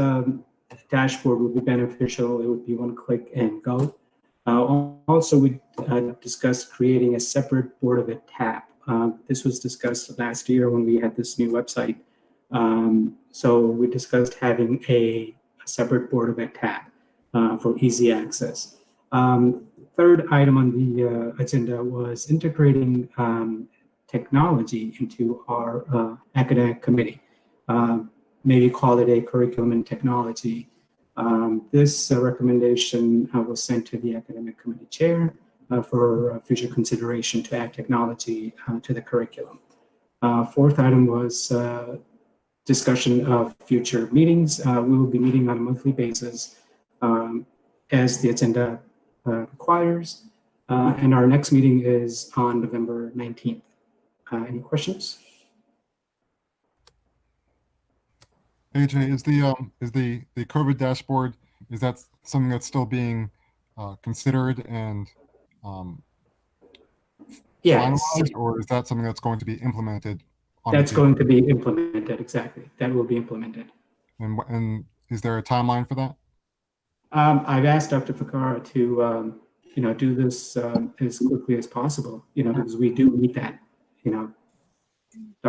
dashboard would be beneficial. It would be one click and go. Also, we discussed creating a separate Board of Ed tab. This was discussed last year when we had this new website. So we discussed having a separate Board of Ed tab for easy access. Third item on the agenda was integrating technology into our academic committee. Maybe call it a curriculum and technology. This recommendation was sent to the academic committee chair for future consideration to add technology to the curriculum. Fourth item was discussion of future meetings. We will be meeting on a monthly basis as the agenda requires. And our next meeting is on November 19th. Any questions? AJ, is the COVID dashboard, is that something that's still being considered and finalized, or is that something that's going to be implemented? That's going to be implemented, exactly. That will be implemented. And Is there a timeline for that? I've asked Dr. Ficarra to, do this as quickly as possible, because we do need that, Dr.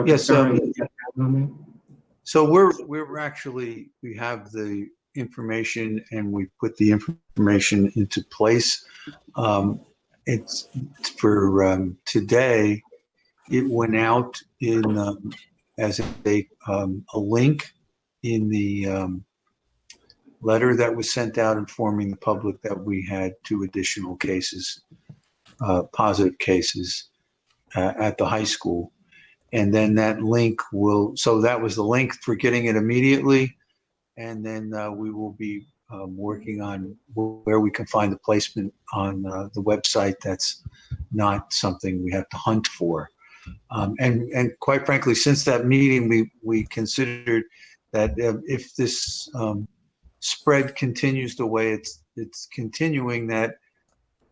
Yes, Ficarra, you got that on that? So we're actually, we have the information and we put the information into place. It's for today. It went out in as a link in the letter that was sent out informing the public that we had 2 additional cases, positive cases at the high school. And then that link so that was the link for getting it immediately. And then we will be working on where we can find the placement on the website. That's not something we have to hunt for. And quite frankly, since that meeting, we considered that if this spread continues the way it's continuing, that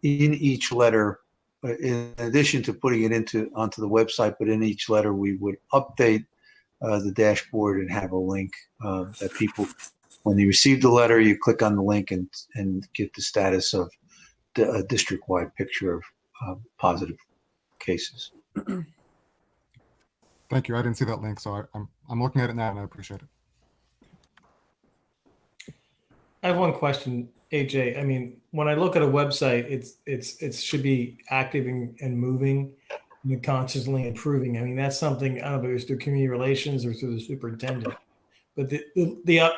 in each letter, in addition to putting it onto the website, but in each letter we would update the dashboard and have a link that people, when you receive the letter, you click on the link and get the status of a district-wide picture of positive cases. Thank you. I didn't see that link, so I'm looking at it now and I appreciate it. I have one question, AJ. I mean, when I look at a website, it should be active and moving and constantly improving. I mean, that's something, I don't know if it was through community relations or through the superintendent, but the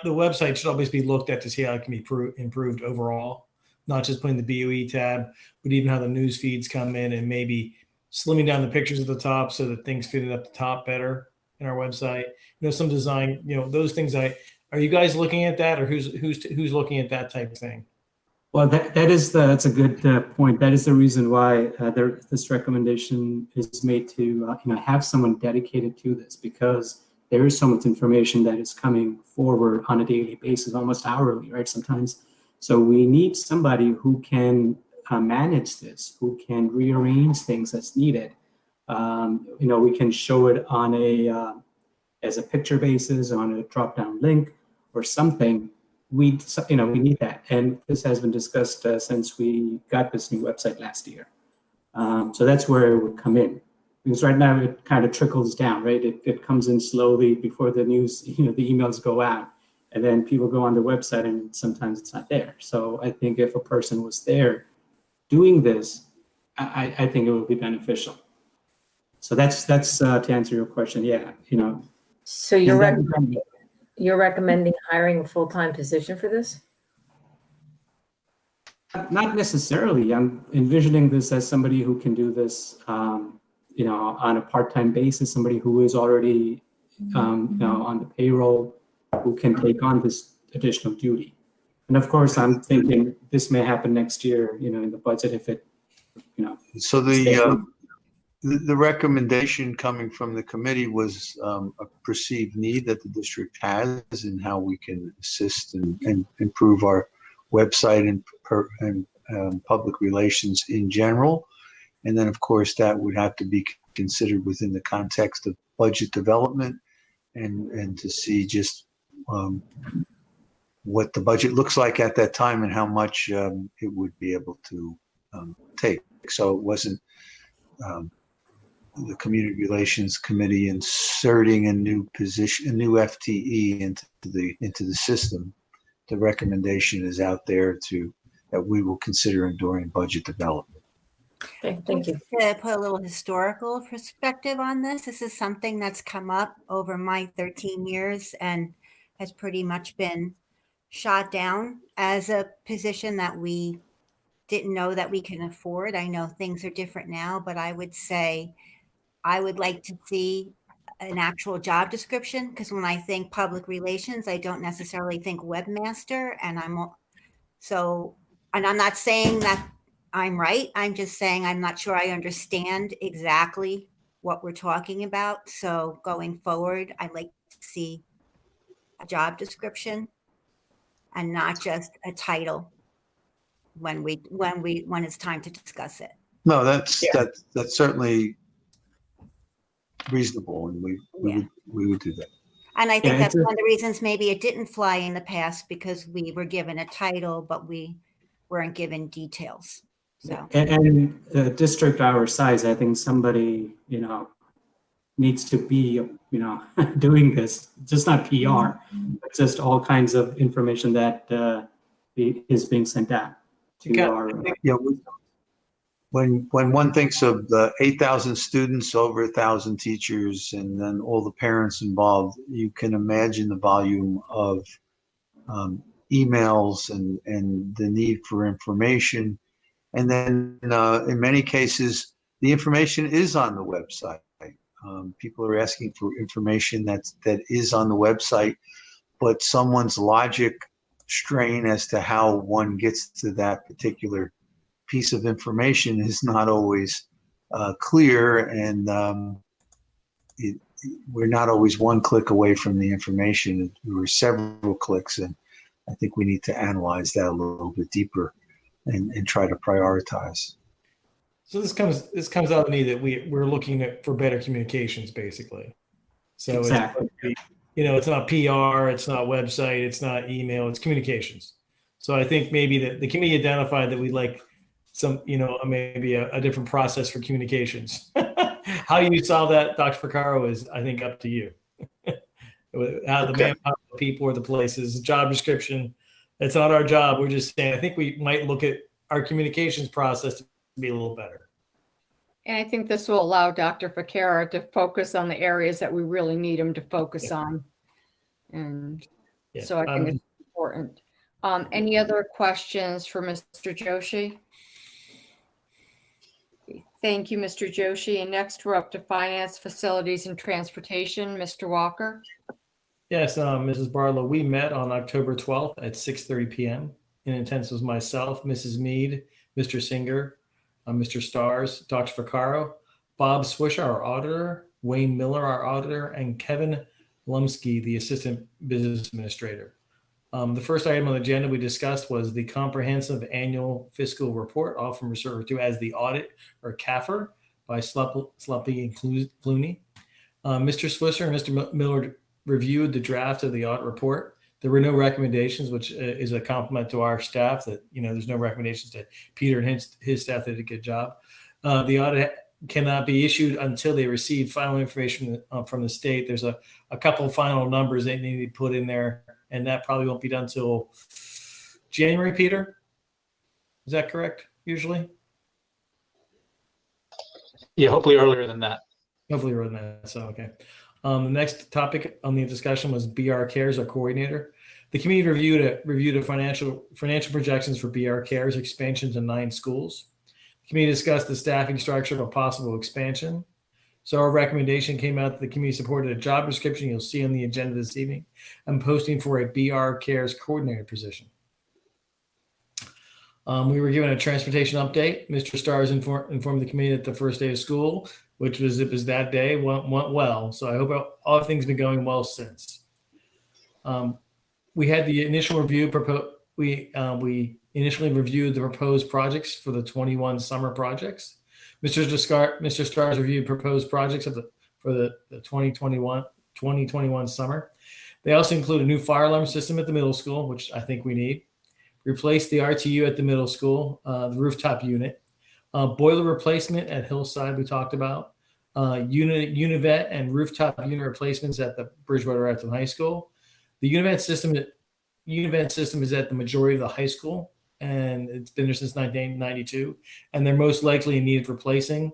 website should always be looked at to see how it can be improved overall, not just putting the BOE tab, but even how the news feeds come in and maybe slimming down the pictures at the top so that things fit at the top better in our website. Some design, those things. Are you guys looking at that, or who's looking at that type of thing? Well, that's a good point. That is the reason why this recommendation is made to have someone dedicated to this, because there is so much information that is coming forward on a daily basis, almost hourly, right? Sometimes, so we need somebody who can manage this, who can rearrange things as needed. We can show it on as a picture basis, on a drop-down link or something. We need that, and this has been discussed since we got this new website last year. So that's where it would come in, because right now it kind of trickles down, right? It comes in slowly before the news, the emails go out, and then people go on the website and sometimes it's not there. So I think if a person was there doing this, I think it would be beneficial. So that's to answer your question. Yeah, So you're recommending hiring a full-time position for this? Not necessarily. I'm envisioning this as somebody who can do this, on a part-time basis, somebody who is already, on the payroll, who can take on this additional duty. And of course, I'm thinking this may happen next year, in the budget if it, So the recommendation coming from the committee was a perceived need that the district has in how we can assist and improve our website and public relations in general. And then, of course, that would have to be considered within the context of budget development and to see just what the budget looks like at that time and how much it would be able to take. So it wasn't the Community Relations Committee inserting a new position, a new FTE into the system. The recommendation is out there that we will consider during budget development. Okay, thank you. To put a little historical perspective on this, this is something that's come up over my 13 years and has pretty much been shot down as a position that we didn't know that we can afford. I know things are different now, but I would say I would like to see an actual job description, because when I think public relations, I don't necessarily think webmaster. And I'm not saying that I'm right. I'm just saying I'm not sure I understand exactly what we're talking about. So going forward, I'd like to see a job description and not just a title when it's time to discuss it. No, that's certainly reasonable, and we would do that. And I think Yeah, that's it's a- one of the reasons maybe it didn't fly in the past, because we were given a title, but we weren't given details. So, And a district our size, I think somebody, needs to be, doing this, just not PR, but just all kinds of information that is being sent out to our. Yeah, when one thinks of the 8,000 students, over 1,000 teachers, and then all the parents involved, you can imagine the volume of emails and the need for information. And then in many cases, the information is on the website. People are asking for information that is on the website, but someone's logic strain as to how one gets to that particular piece of information is not always clear, and we're not always one click away from the information. We're several clicks, and I think we need to analyze that a little bit deeper and try to prioritize. So this comes out to me that we're looking for better communications, basically. So Exactly. It's not PR, it's not website, it's not email, it's communications. So I think maybe that the committee identified that we'd like some, maybe a different process for communications. How you solve that, Dr. Ficarro, is, I think, up to you. How the manpower, the people, or the places, job description, it's not our job. We're just saying, I think we might look at our communications process to be a little better. And I think this will allow Dr. Ficarra to focus on the areas that we really need him to focus on. And so I think it's important. Any other questions for Mr. Joshi? Thank you, Mr. Joshi. And next we're up to Finance, Facilities, and Transportation. Mr. Walker. Yes, Mrs. Barlow, we met on October 12th at 6:30 p.m. In attendance was myself, Mrs. Mead, Mr. Singer, Mr. Stars, Dr. Ficarro, Bob Swisher, our auditor, Wayne Miller, our auditor, and Kevin Lumsky, the assistant business administrator. The first item on the agenda we discussed was the comprehensive annual fiscal report, often referred to as the audit, or CAFR, by Sluppy and Clooney. Mr. Swisher and Mr. Miller reviewed the draft of the audit report. There were no recommendations, which is a compliment to our staff that, there's no recommendations to Peter and his staff that did a good job. The audit cannot be issued until they receive final information from the state. There's a couple of final numbers they need to put in there, and that probably won't be done until January, Peter? Is that correct, usually? Yeah, hopefully earlier than that. Hopefully earlier than that, so okay. The next topic on the discussion was BR Cares, our coordinator. The committee reviewed the financial projections for BR Cares expansion to 9 schools. The committee discussed the staffing structure of a possible expansion. So our recommendation came out that the committee supported a job description you'll see on the agenda this evening and posting for a BR Cares coordinator position. We were given a transportation update. Mr. Stars informed the committee that the first day of school, which was that day, went well. So I hope all things have been going well since. We had the initial review. We initially reviewed the proposed projects for the 21 summer projects. Mr. Stars reviewed proposed projects for the 2021 summer. They also include a new fire alarm system at the middle school, which I think we need. Replace the RTU at the middle school, the rooftop unit. Boiler replacement at Hillside we talked about. Univet and rooftop unit replacements at the Bridgewater Acton High School. The Univet system is at the majority of the high school, and it's been there since 1992, and they're most likely in need of replacing.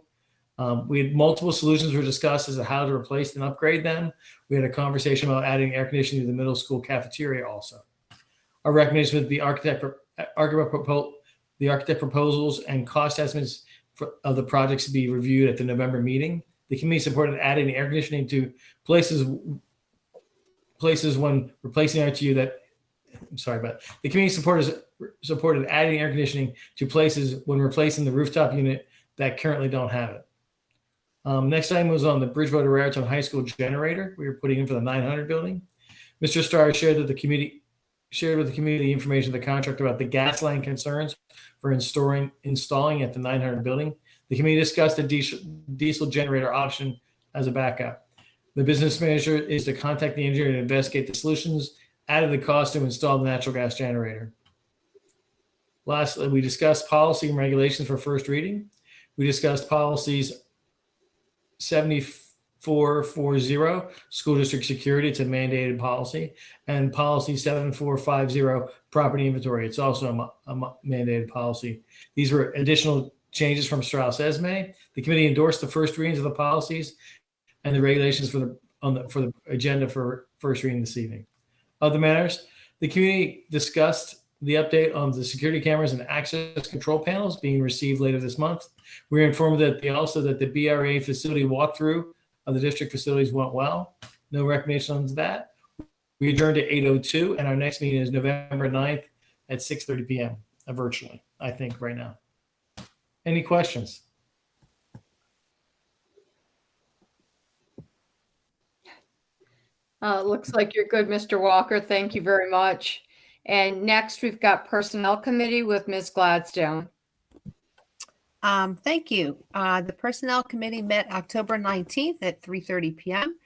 We had multiple solutions were discussed as to how to replace and upgrade them. We had a conversation about adding air conditioning to the middle school cafeteria also. Our recommendation was the architect proposals and cost estimates of the projects to be reviewed at the November meeting. The committee supported adding air conditioning to places when replacing RTU the committee supported adding air conditioning to places when replacing the rooftop unit that currently don't have it. Next item was on the Bridgewater Raritan High School generator we were putting in for the 900 building. Mr. Starr shared with the committee the information of the contract about the gas line concerns for installing at the 900 building. The committee discussed a diesel generator option as a backup. The business manager is to contact the engineer to investigate the solutions, added the cost to install the natural gas generator. Lastly, we discussed policy and regulations for first reading. We discussed policies 7440, school district security. It's a mandated policy. And policy 7450, property inventory. It's also a mandated policy. These were additional changes from Strauss-Esme. The committee endorsed the first readings of the policies and the regulations for the agenda for first reading this evening. Other matters, the committee discussed the update on the security cameras and access control panels being received later this month. We were informed that the BRA facility walkthrough of the district facilities went well. No recommendations on that. We adjourned at 8:02, and our next meeting is November 9th at 6:30 p.m. Virtually, I think, right now. Any questions? Looks like you're good, Mr. Walker. Thank you very much. And next, we've got Personnel Committee with Ms. Gladstone. Thank you. The Personnel Committee met October 19th at 3:30 p.m.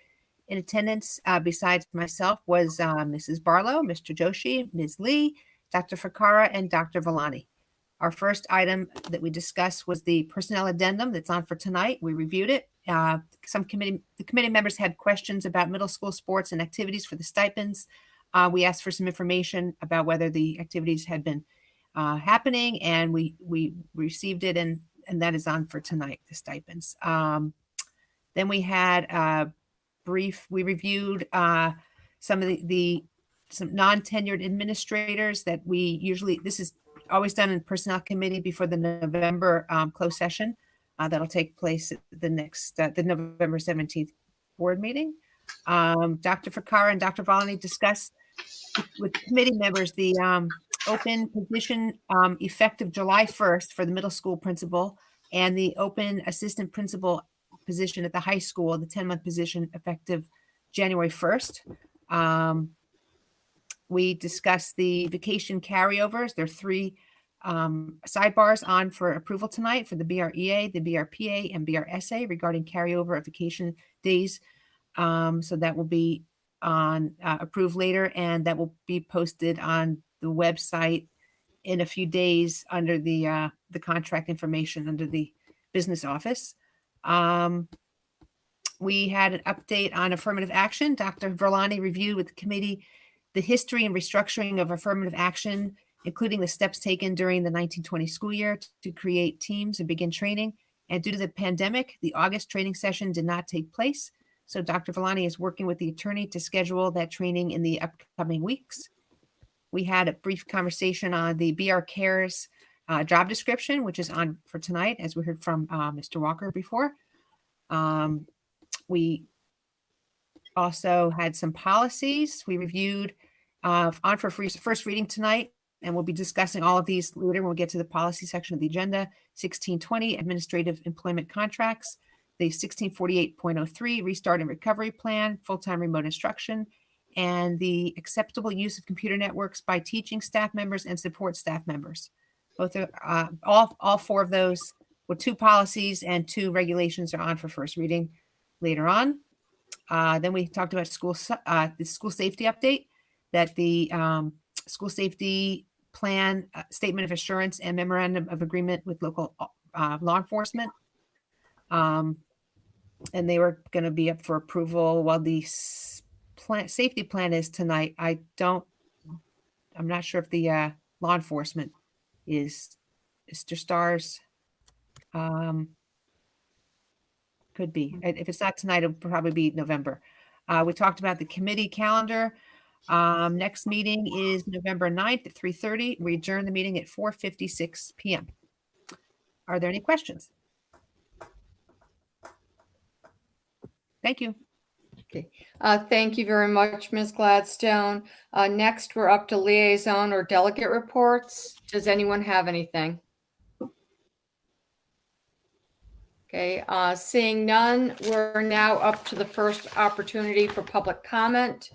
In attendance, besides myself, was Mrs. Barlow, Mr. Joshi, Ms. Lee, Dr. Ficarra, and Dr. Villani. Our first item that we discussed was the personnel addendum that's on for tonight. We reviewed it. The committee members had questions about middle school sports and activities for the stipends. We asked for some information about whether the activities had been happening, and we received it, and that is on for tonight, the stipends. Then we had we reviewed some of some non-tenured administrators that we usually, this is always done in Personnel Committee before the November closed session. That'll take place at the November 17th board meeting. Dr. Ficarra and Dr. Villani discussed with committee members the open position effective July 1st for the middle school principal, and the open assistant principal position at the high school, the 10-month position effective January 1st. We discussed the vacation carryovers. There are 3 sidebars on for approval tonight for the BREA, the BRPA, and BRSA regarding carryover of vacation days. So that will be on approved later, and that will be posted on the website in a few days under the contract information under the business office. We had an update on affirmative action. Dr. Verlani reviewed with the committee the history and restructuring of affirmative action, including the steps taken during the 1920 school year to create teams and begin training. And due to the pandemic, the August training session did not take place. So Dr. Villani is working with the attorney to schedule that training in the upcoming weeks. We had a brief conversation on the BR Cares job description, which is on for tonight, as we heard from Mr. Walker before. We also had some policies we reviewed on for first reading tonight, and we'll be discussing all of these later when we get to the policy section of the agenda. 1620, administrative employment contracts. The 1648.03, restart and recovery plan, full-time remote instruction, and the acceptable use of computer networks by teaching staff members and support staff members. Both are, all 4 of those, with 2 policies and 2 regulations are on for first reading later on. Then we talked about the school safety update, that the school safety plan, statement of assurance, and memorandum of agreement with local law enforcement. And they were going to be up for approval while the safety plan is tonight. I'm not sure if the law enforcement is Mr. Stars. Could be. If it's not tonight, it'll probably be November. We talked about the committee calendar. Next meeting is November 9th at 3:30. We adjourn the meeting at 4:56 p.m. Are there any questions? Thank you. Okay. Thank you very much, Ms. Gladstone. Next, we're up to liaison or delegate reports. Does anyone have anything? Okay, seeing none, we're now up to the first opportunity for public comment.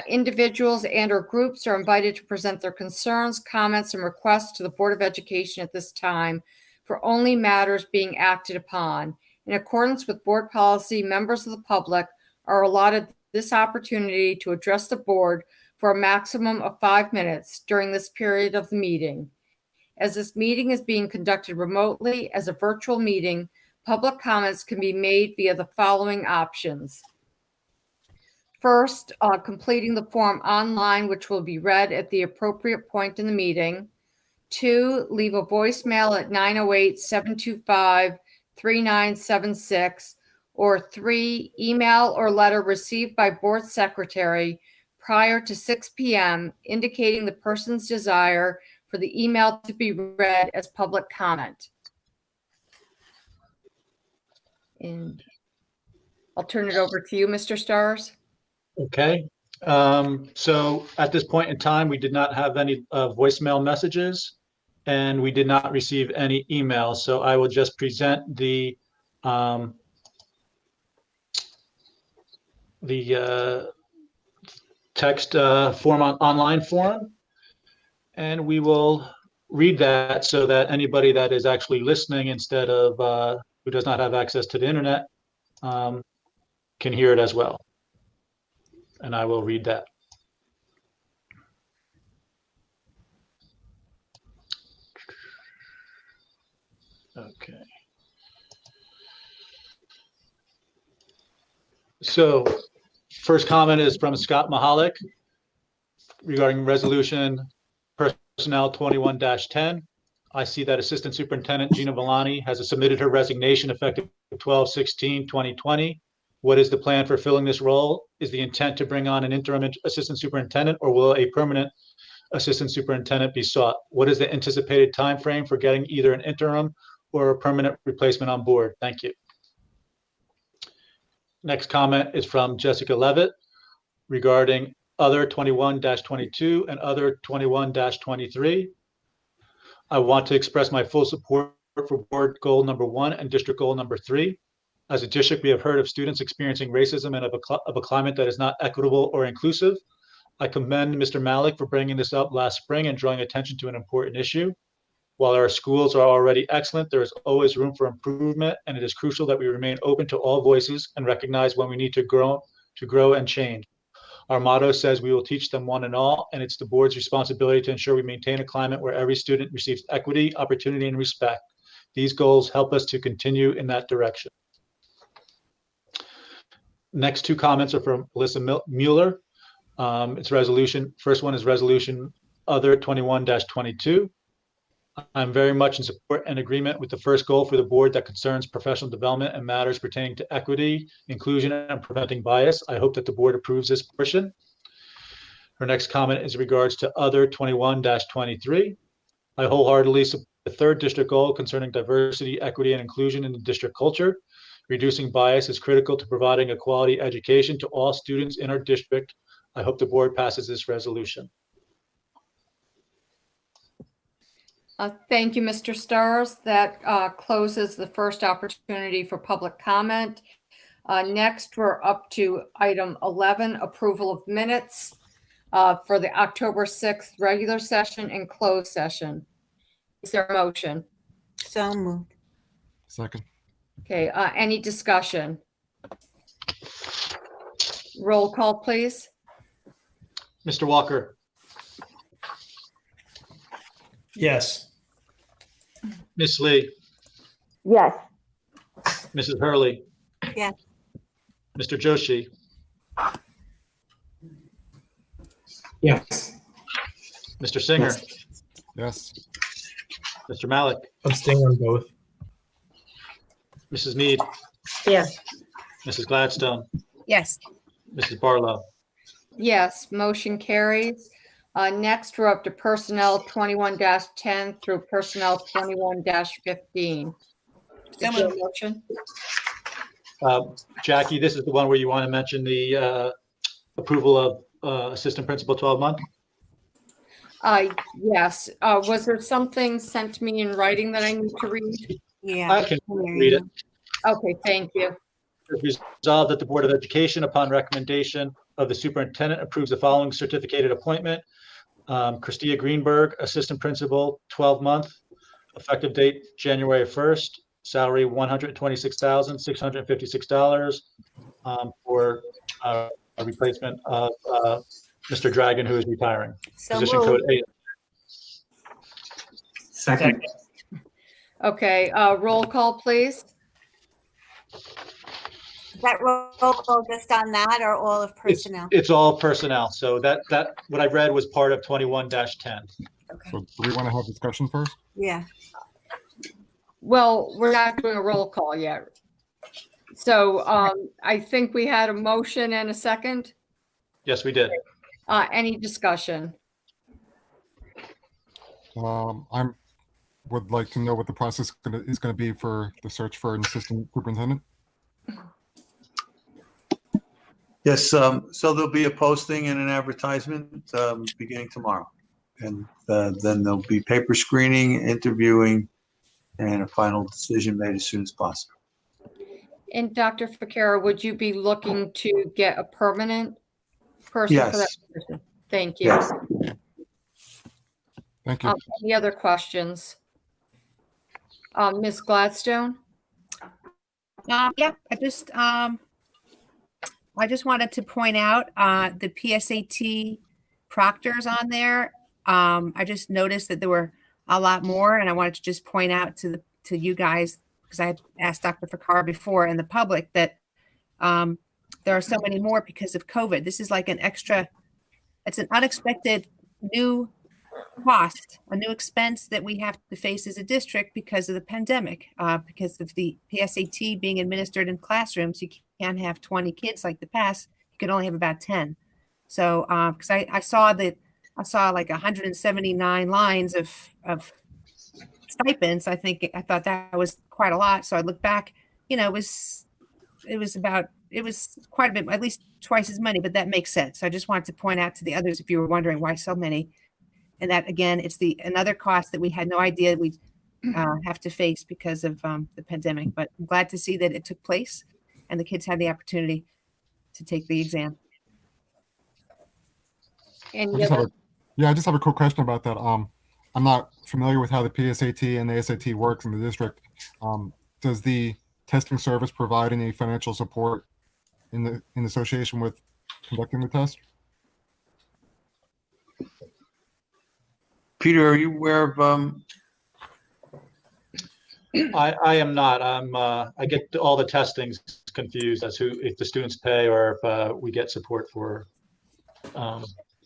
Individuals and or groups are invited to present their concerns, comments, and requests to the Board of Education at this time for only matters being acted upon. In accordance with board policy, members of the public are allotted this opportunity to address the board for a maximum of 5 minutes during this period of the meeting. As this meeting is being conducted remotely as a virtual meeting, public comments can be made via the following options. First, completing the form online, which will be read at the appropriate point in the meeting. 2, leave a voicemail at 908-725-3976. Or 3, email or letter received by board secretary prior to 6 p.m. indicating the person's desire for the email to be read as public comment. And I'll turn it over to you, Mr. Stars. Okay. So at this point in time, we did not have any voicemail messages, and we did not receive any emails. So I will just present the text online form, and we will read that so that anybody that is actually listening instead of who does not have access to the internet can hear it as well. And I will read that. Okay. So first comment is from Scott Mahalik regarding resolution personnel 21-10. I see that Assistant Superintendent Gina Villani has submitted her resignation effective 12/16/2020. What is the plan for filling this role? Is the intent to bring on an interim assistant superintendent, or will a permanent assistant superintendent be sought? What is the anticipated time frame for getting either an interim or a permanent replacement on board? Thank you. Next comment is from Jessica Levitt regarding other 21-22 and other 21-23. I want to express my full support for board goal number 1 and district goal number 3. As a district, we have heard of students experiencing racism and of a climate that is not equitable or inclusive. I commend Mr. Malik for bringing this up last spring and drawing attention to an important issue. While our schools are already excellent, there is always room for improvement, and it is crucial that we remain open to all voices and recognize when we need to grow and change. Our motto says we will teach them one and all, and it's the board's responsibility to ensure we maintain a climate where every student receives equity, opportunity, and respect. These goals help us to continue in that direction. Next 2 comments are from Melissa Mueller. It's resolution. First one is resolution other 21-22. I'm very much in support and agreement with the first goal for the board that concerns professional development and matters pertaining to equity, inclusion, and preventing bias. I hope that the board approves this portion. Her next comment is in regards to other 21-23. I wholeheartedly support the third district goal concerning diversity, equity, and inclusion in the district culture. Reducing bias is critical to providing a quality education to all students in our district. I hope the board passes this resolution. Thank you, Mr. Stars. That closes the first opportunity for public comment. Next, we're up to item 11, approval of minutes for the October 6th regular session and closed session. Is there a motion? So moved. Second. Okay, any discussion? Roll call, please. Mr. Walker. Yes. Ms. Lee. Yes. Mrs. Hurley. Yes. Mr. Joshi. Yes. Mr. Singer. Yes. Mr. Malik. Abstain on both. Mrs. Mead. Yes. Mrs. Gladstone. Yes. Mrs. Barlow. Yes, motion carries. Next, we're up to personnel 21-10 through personnel 21-15. Is there a motion? Jackie, this is the one where you want to mention the approval of assistant principal 12-month? Yes. Was there something sent to me in writing that I need to read? Yeah. I can read it. Okay, thank you. Resolved that the Board of Education, upon recommendation of the superintendent, approves the following certificated appointment. Christia Greenberg, assistant principal, 12-month, effective date January 1st, salary $126,656 for a replacement of Mr. Dragon, who is retiring. So Position moved. code 8. Second. Okay, roll call, please. Is that roll call just on that or all of personnel? It's all personnel. So that what I read was part of 21-10. So do we want to have discussion first? Yeah. Well, we're not doing a roll call yet. So I think we had a motion and a second. Yes, we did. Any discussion? I would like to know what the process is going to be for the search for an assistant superintendent. Yes, so there'll be a posting and an advertisement beginning tomorrow. And then there'll be paper screening, interviewing, and a final decision made as soon as possible. And Dr. Ficara, would you be looking to get a permanent person for that Yes. position? Thank you. Yes. Thank you. Any other questions? Ms. Gladstone? Yeah, I just wanted to point out the PSAT proctors on there. I just noticed that there were a lot more, and I wanted to just point out to you guys, because I had asked Dr. Ficara before and the public that there are so many more because of COVID. This is like it's an unexpected new cost, a new expense that we have to face as a district because of the pandemic, because of the PSAT being administered in classrooms. You can't have 20 kids like the past. You could only have about 10. So, because I saw like 179 lines of stipends. I thought that was quite a lot. So I looked back, it was quite a bit, at least twice as many, but that makes sense. So I just wanted to point out to the others, if you were wondering why so many. And that, again, it's another cost that we had no idea we'd have to face because of the pandemic. But I'm glad to see that it took place and the kids had the opportunity to take the exam. I just have a quick question about that. I'm not familiar with how the PSAT and the SAT works in the district. Does the testing service provide any financial support in association with conducting the test? Peter, are you aware of? I am not. I get all the testings confused as if the students pay or if we get support for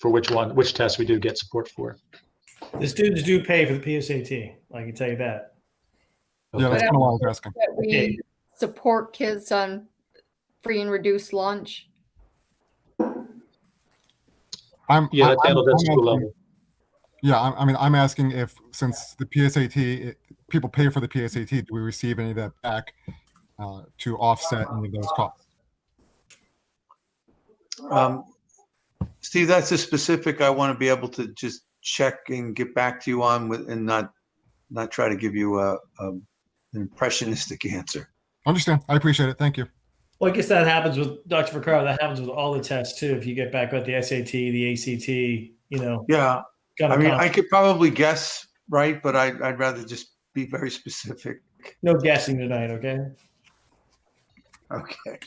which test we do get support for. The students do pay for the PSAT. I can tell you that. Yeah, that's kind of what I was asking. That we support kids on free and reduced lunch. That's handled at school level. Yeah, I'm asking if, since the PSAT, people pay for the PSAT, do we receive any of that back to offset any of those costs? Steve, that's a specific I want to be able to just check and get back to you on and not try to give you an impressionistic answer. Understand. I appreciate it. Thank you. Well, I guess that happens with Dr. Ficara. That happens with all the tests too. If you get back with the SAT, the ACT, Yeah. I could probably guess, right? But I'd rather just be very specific. No guessing tonight, okay? Okay.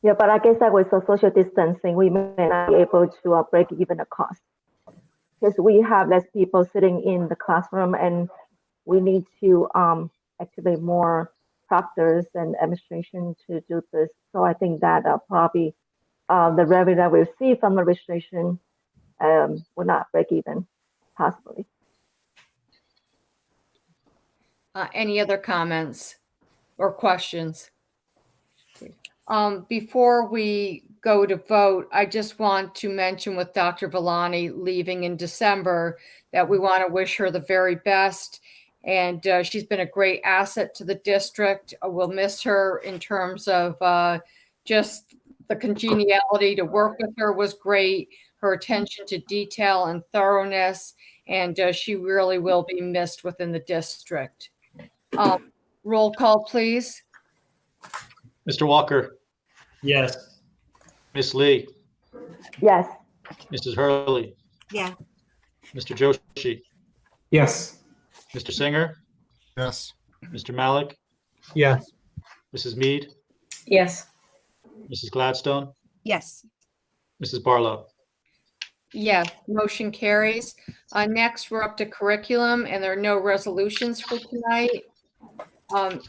Yeah, but I guess that with the social distancing, we may not be able to break even the cost because we have less people sitting in the classroom, and we need to activate more proctors and administration to do this. So I think that probably the revenue that we receive from the registration will not break even, possibly. Any other comments or questions? Before we go to vote, I just want to mention with Dr. Villani leaving in December that we want to wish her the very best. And she's been a great asset to the district. We'll miss her in terms of just the congeniality to work with her was great. Her attention to detail and thoroughness, and she really will be missed within the district. Roll call, please. Mr. Walker. Yes. Miss Lee. Yes. Mrs. Hurley. Yeah. Mr. Joshi. Yes. Mr. Singer. Yes. Mr. Malik. Yes. Mrs. Mead. Yes. Mrs. Gladstone. Yes. Mrs. Barlow. Yes, motion carries. Next, we're up to curriculum, and there are no resolutions for tonight.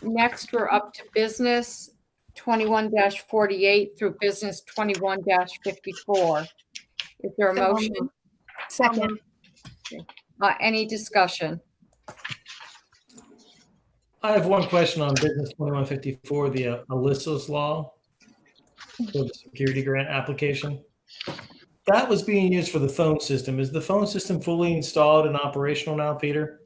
Next, we're up to business 21-48 through business 21-54. Is there a So motion? moved. Second. Any discussion? I have one question on business 2154, the Alyssa's law for the security grant application. That was being used for the phone system. Is the phone system fully installed and operational now, Peter?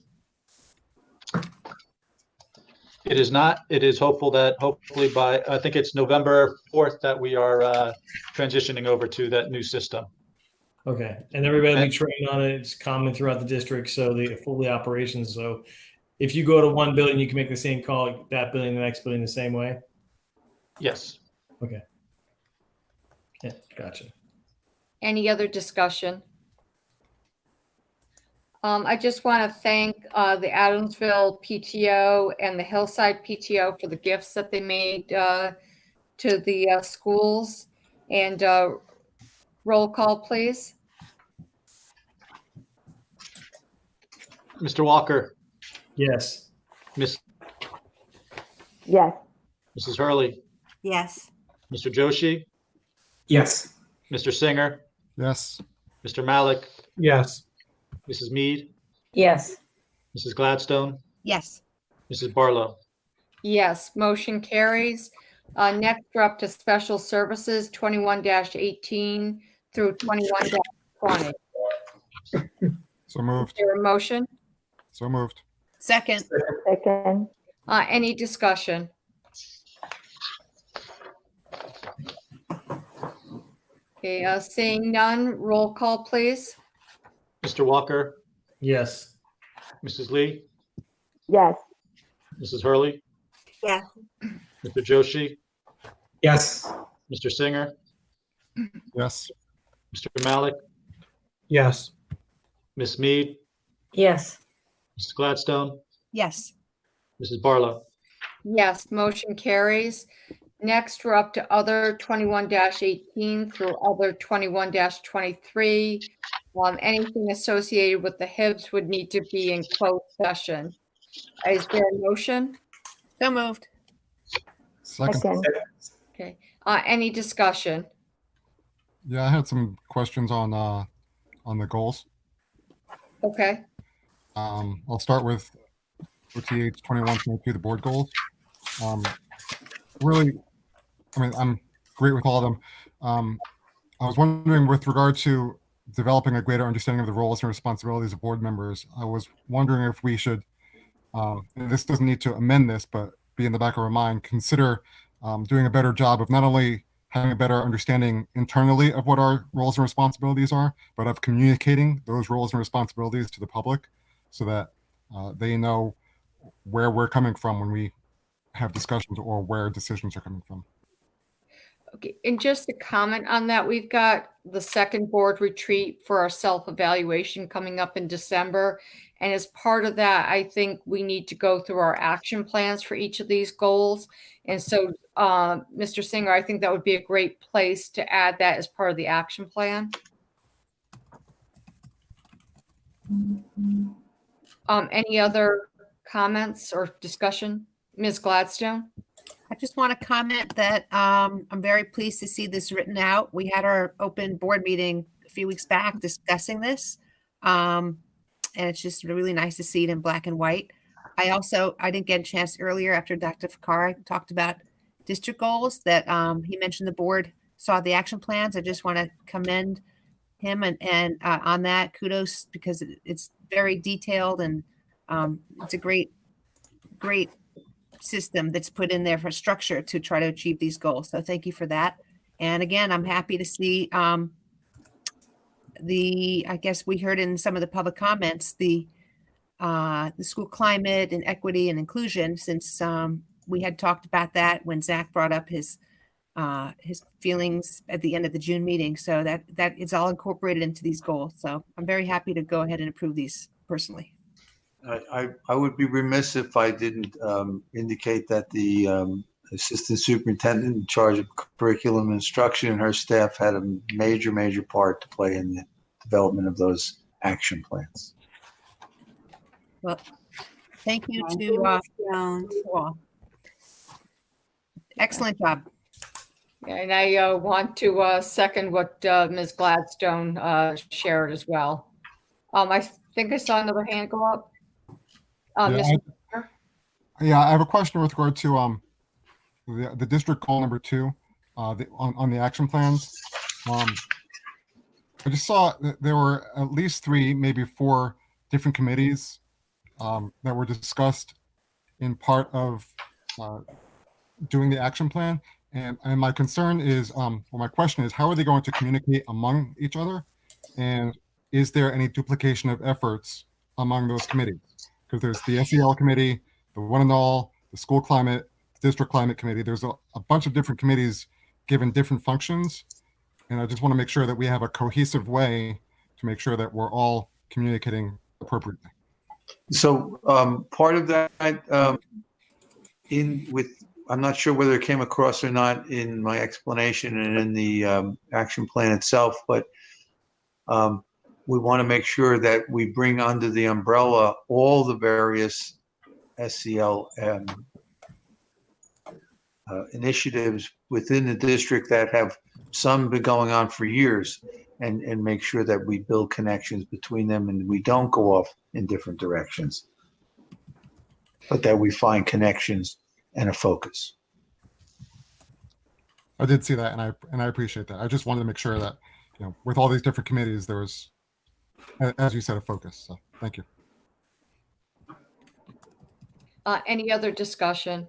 It is not. It is hopeful that hopefully by, I think it's November 4th that we are transitioning over to that new system. Okay, and everybody will be trained on it. It's common throughout the district, so they're fully operations. So if you go to one building, you can make the same call, that building, the next building, the same way? Yes. Okay. Yeah, gotcha. Any other discussion? I just want to thank the Adamsville PTO and the Hillside PTO for the gifts that they made to the schools. And roll call, please. Mr. Walker. Yes. Yes. Mrs. Hurley. Yes. Mr. Joshi. Yes. Mr. Singer. Yes. Mr. Malik. Yes. Mrs. Mead. Yes. Mrs. Gladstone. Yes. Mrs. Barlow. Yes, motion carries. Next, we're up to special services 21-18 through 21-20. So moved. Is there a motion? So moved. Second. Second. Any discussion? Okay, seeing none, roll call, please. Mr. Walker. Yes. Mrs. Lee. Yes. Mrs. Hurley. Yes. Mr. Joshi. Yes. Mr. Singer. Yes. Mr. Malik. Yes. Miss Mead. Yes. Mrs. Gladstone. Yes. Mrs. Barlow. Yes, motion carries. Next, we're up to other 21-18 through other 21-23. Anything associated with the Hibs would need to be in closed session. Is there a motion? So moved. Second. Second. Okay. Any discussion? Yeah, I had some questions on the goals. Okay. I'll start with OTH 21-22, the board goals. Really, I mean, I'm great with all of them. I was wondering, with regard to developing a greater understanding of the roles and responsibilities of board members, I was wondering if we should, and this doesn't need to amend this, but be in the back of our mind, consider doing a better job of not only having a better understanding internally of what our roles and responsibilities are, but of communicating those roles and responsibilities to the public so that they know where we're coming from when we have discussions or where decisions are coming from. Okay, and just to comment on that, we've got the second board retreat for our self-evaluation coming up in December. And as part of that, I think we need to go through our action plans for each of these goals. And so, Mr. Singer, I think that would be a great place to add that as part of the action plan. Any other comments or discussion? Ms. Gladstone? I just want to comment that I'm very pleased to see this written out. We had our open board meeting a few weeks back discussing this. And it's just really nice to see it in black and white. I didn't get a chance earlier after Dr. Ficara talked about district goals that he mentioned the board saw the action plans. I just want to commend him and on that, kudos, because it's very detailed and it's a great system that's put in there for structure to try to achieve these goals. So thank you for that. And again, I'm happy to see I guess we heard in some of the public comments, the school climate and equity and inclusion, since we had talked about that when Zach brought up his feelings at the end of the June meeting. So that it's all incorporated into these goals. So I'm very happy to go ahead and approve these personally. I would be remiss if I didn't indicate that the assistant superintendent in charge of curriculum instruction, and her staff had a major part to play in the development of those action plans. Well, thank you Thank to you, Ms. Jones. you all. Excellent job. And I want to second what Ms. Gladstone shared as well. I think I saw another hand go up. Mr. Turner? Yeah, I have a question with regard to the district goal number 2 on the action plans. I just saw that there were at least 3, maybe 4 different committees that were discussed in part of doing the action plan. And my concern is, my question is, how are they going to communicate among each other? And is there any duplication of efforts among those committees? Because there's the SEL committee, the One and All, the School Climate, District Climate Committee. There's a bunch of different committees given different functions. And I just want to make sure that we have a cohesive way to make sure that we're all communicating appropriately. So part of that, I'm not sure whether it came across or not in my explanation and in the action plan itself, but we want to make sure that we bring under the umbrella all the various SEL initiatives within the district that have some been going on for years, and make sure that we build connections between them and we don't go off in different directions, but that we find connections and a focus. I did see that, and I appreciate that. I just wanted to make sure that, with all these different committees, there was, as you said, a focus. So thank you. Any other discussion?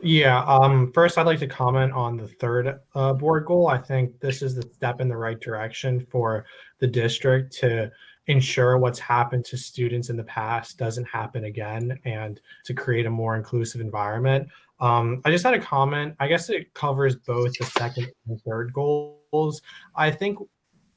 Yeah, first I'd like to comment on the third board goal. I think this is the step in the right direction for the district to ensure what's happened to students in the past doesn't happen again, and to create a more inclusive environment. I just had a comment. I guess it covers both the second and third goals. I think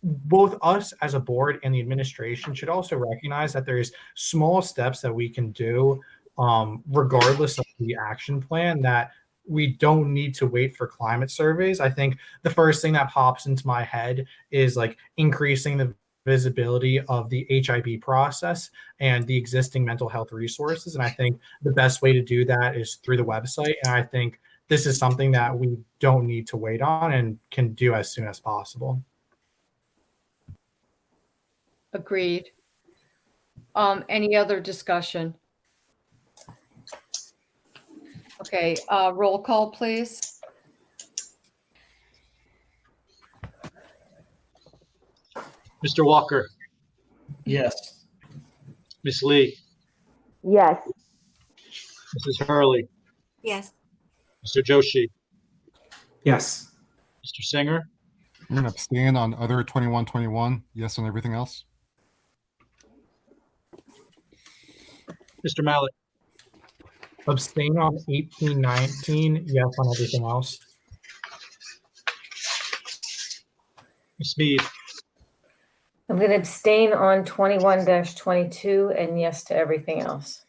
both us as a board and the administration should also recognize that there's small steps that we can do regardless of the action plan, that we don't need to wait for climate surveys. I think the first thing that pops into my head is like increasing the visibility of the HIB process and the existing mental health resources. And I think the best way to do that is through the website. And I think this is something that we don't need to wait on and can do as soon as possible. Agreed. Any other discussion? Okay, roll call, please. Mr. Walker, Yes. Ms. Lee, Yes. Mrs. Hurley, Yes. Mr. Joshi, Yes. Mr. Singer, I'm going to abstain on other 2121, yes on everything else. Mr. Malik, Abstain on 1819, yes on everything else. Ms. Mead, I'm going to abstain on 21-22 and yes to everything else.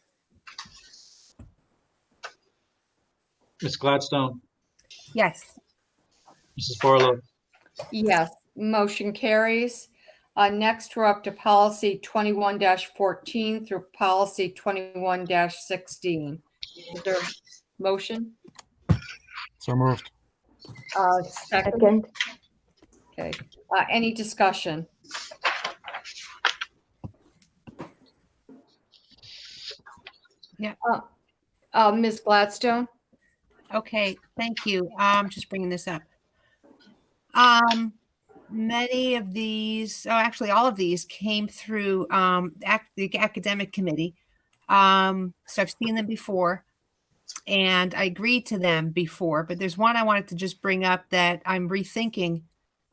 Ms. Gladstone, Yes. Mrs. Barlow, Yes, motion carries. Next, we're up to policy 21-14 through policy 21-16. Is there a motion? So moved. Second? Okay. Any discussion? Yeah. Ms. Gladstone? Okay, thank you. Just bringing this up. Many of these, actually all of these came through the academic committee. So I've seen them before and I agreed to them before, but there's one I wanted to just bring up that I'm rethinking,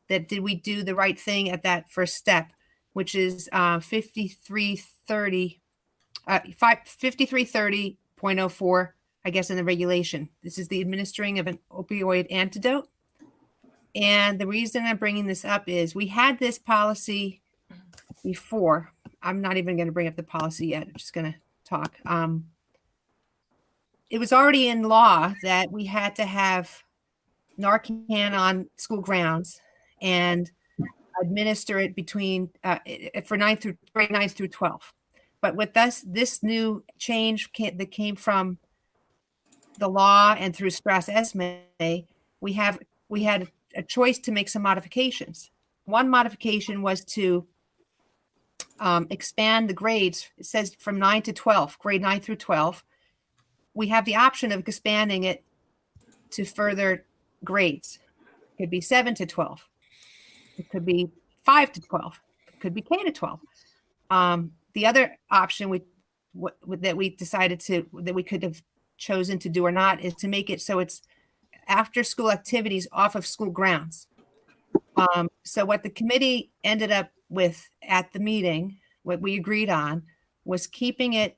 that did we do the right thing at that first step, which is 5330.04, I guess, in the regulation. This is the administering of an opioid antidote. And the reason I'm bringing this up is we had this policy before. I'm not even going to bring up the policy yet. I'm just going to talk. it was already in law that we had to have Narcan on school grounds and administer it between for grade 9 through 12. But with this new change that came from the law and through Strauss Esme, we had a choice to make some modifications. One modification was to expand the grades. It says from 9 to 12, grade 9 through 12. We have the option of expanding it to further grades. It could be 7 to 12. It could be 5 to 12. It could be K to 12. The other option that we decided that we could have chosen to do or not is to make it so it's after school activities off of school grounds. So what the committee ended up with at the meeting, what we agreed on, was keeping it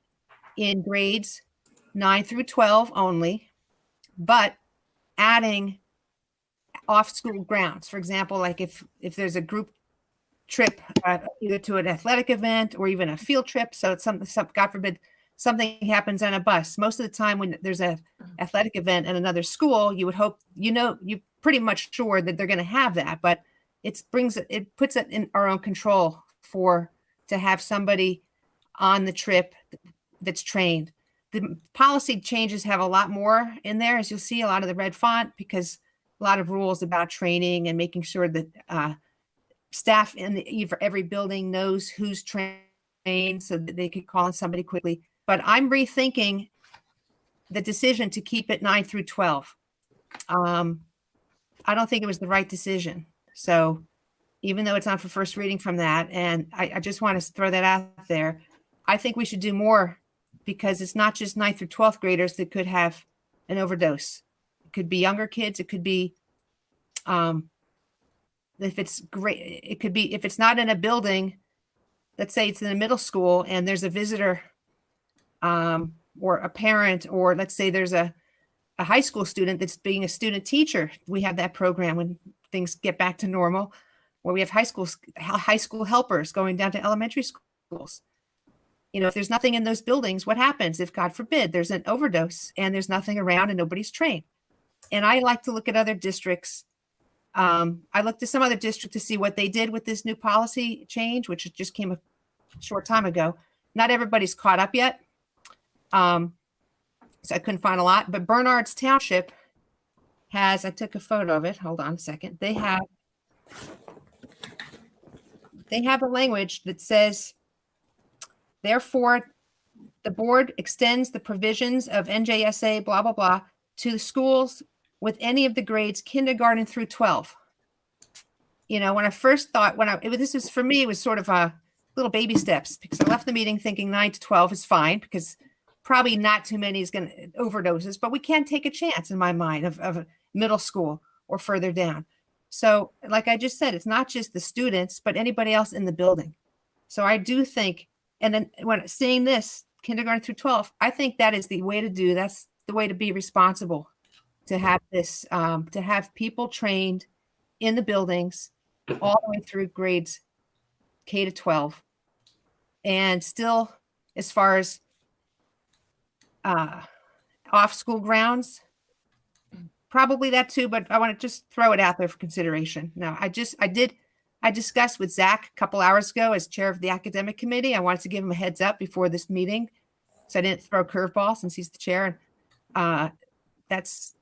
in grades 9 through 12 only, but adding off school grounds. For example, like if there's a group trip either to an athletic event or even a field trip, so it's something, God forbid, something happens on a bus. Most of the time when there's a athletic event at another school, you would hope, you're pretty much sure that they're going to have that, but it puts it in our own control to have somebody on the trip that's trained. The policy changes have a lot more in there, as you'll see, a lot of the red font, because a lot of rules about training and making sure that staff in every building knows who's trained so that they could call on somebody quickly. But I'm rethinking the decision to keep it 9 through 12. I don't think it was the right decision. So even though it's not for first reading from that, and I just want to throw that out there, I think we should do more, because it's not just 9th through 12th graders that could have an overdose. It could be younger kids. It could be, if it's great, it could be, if it's not in a building, let's say it's in a middle school and there's a visitor or a parent, or let's say there's a high school student that's being a student teacher. We have that program when things get back to normal, where we have high school helpers going down to elementary schools. If there's nothing in those buildings, what happens if, God forbid, there's an overdose and there's nothing around and nobody's trained? And I like to look at other districts. I looked at some other districts to see what they did with this new policy change, which just came a short time ago. Not everybody's caught up yet. So I couldn't find a lot, but Bernard's Township has, I took a photo of it. Hold on a second. They have a language that says, therefore, the board extends the provisions of NJSA, blah, blah, blah, to the schools with any of the grades kindergarten through 12. When I first thought, this was, for me, it was sort of a little baby steps, because I left the meeting thinking 9 to 12 is fine, because probably not too many is going to overdoses, but we can't take a chance in my mind of middle school or further down. So like I just said, it's not just the students, but anybody else in the building. So I do think, and then when seeing this kindergarten through 12, I think that is the way to do. That's the way to be responsible, to have this, to have people trained in the buildings all the way through grades K to 12. And still, as far as off school grounds, probably that too, but I want to just throw it out there for consideration. Now, I discussed with Zach a couple hours ago as chair of the academic committee. I wanted to give him a heads up before this meeting, so I didn't throw a curveball since he's the chair. And that's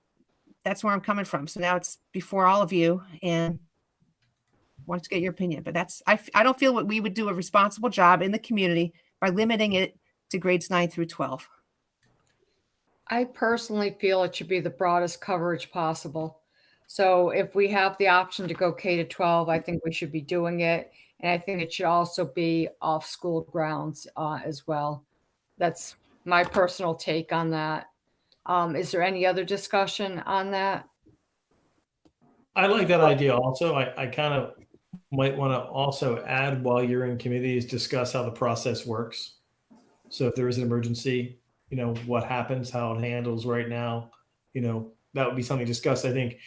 where I'm coming from. So now it's before all of you, and wanted to get your opinion. But I don't feel what we would do a responsible job in the community by limiting it to grades 9 through 12. I personally feel it should be the broadest coverage possible. So if we have the option to go K to 12, I think we should be doing it. And I think it should also be off school grounds as well. That's my personal take on that. Is there any other discussion on that? I like that idea also. I kind of might want to also add, while you're in committees, discuss how the process works. So if there is an emergency, what happens, how it handles right now, that would be something to discuss. I think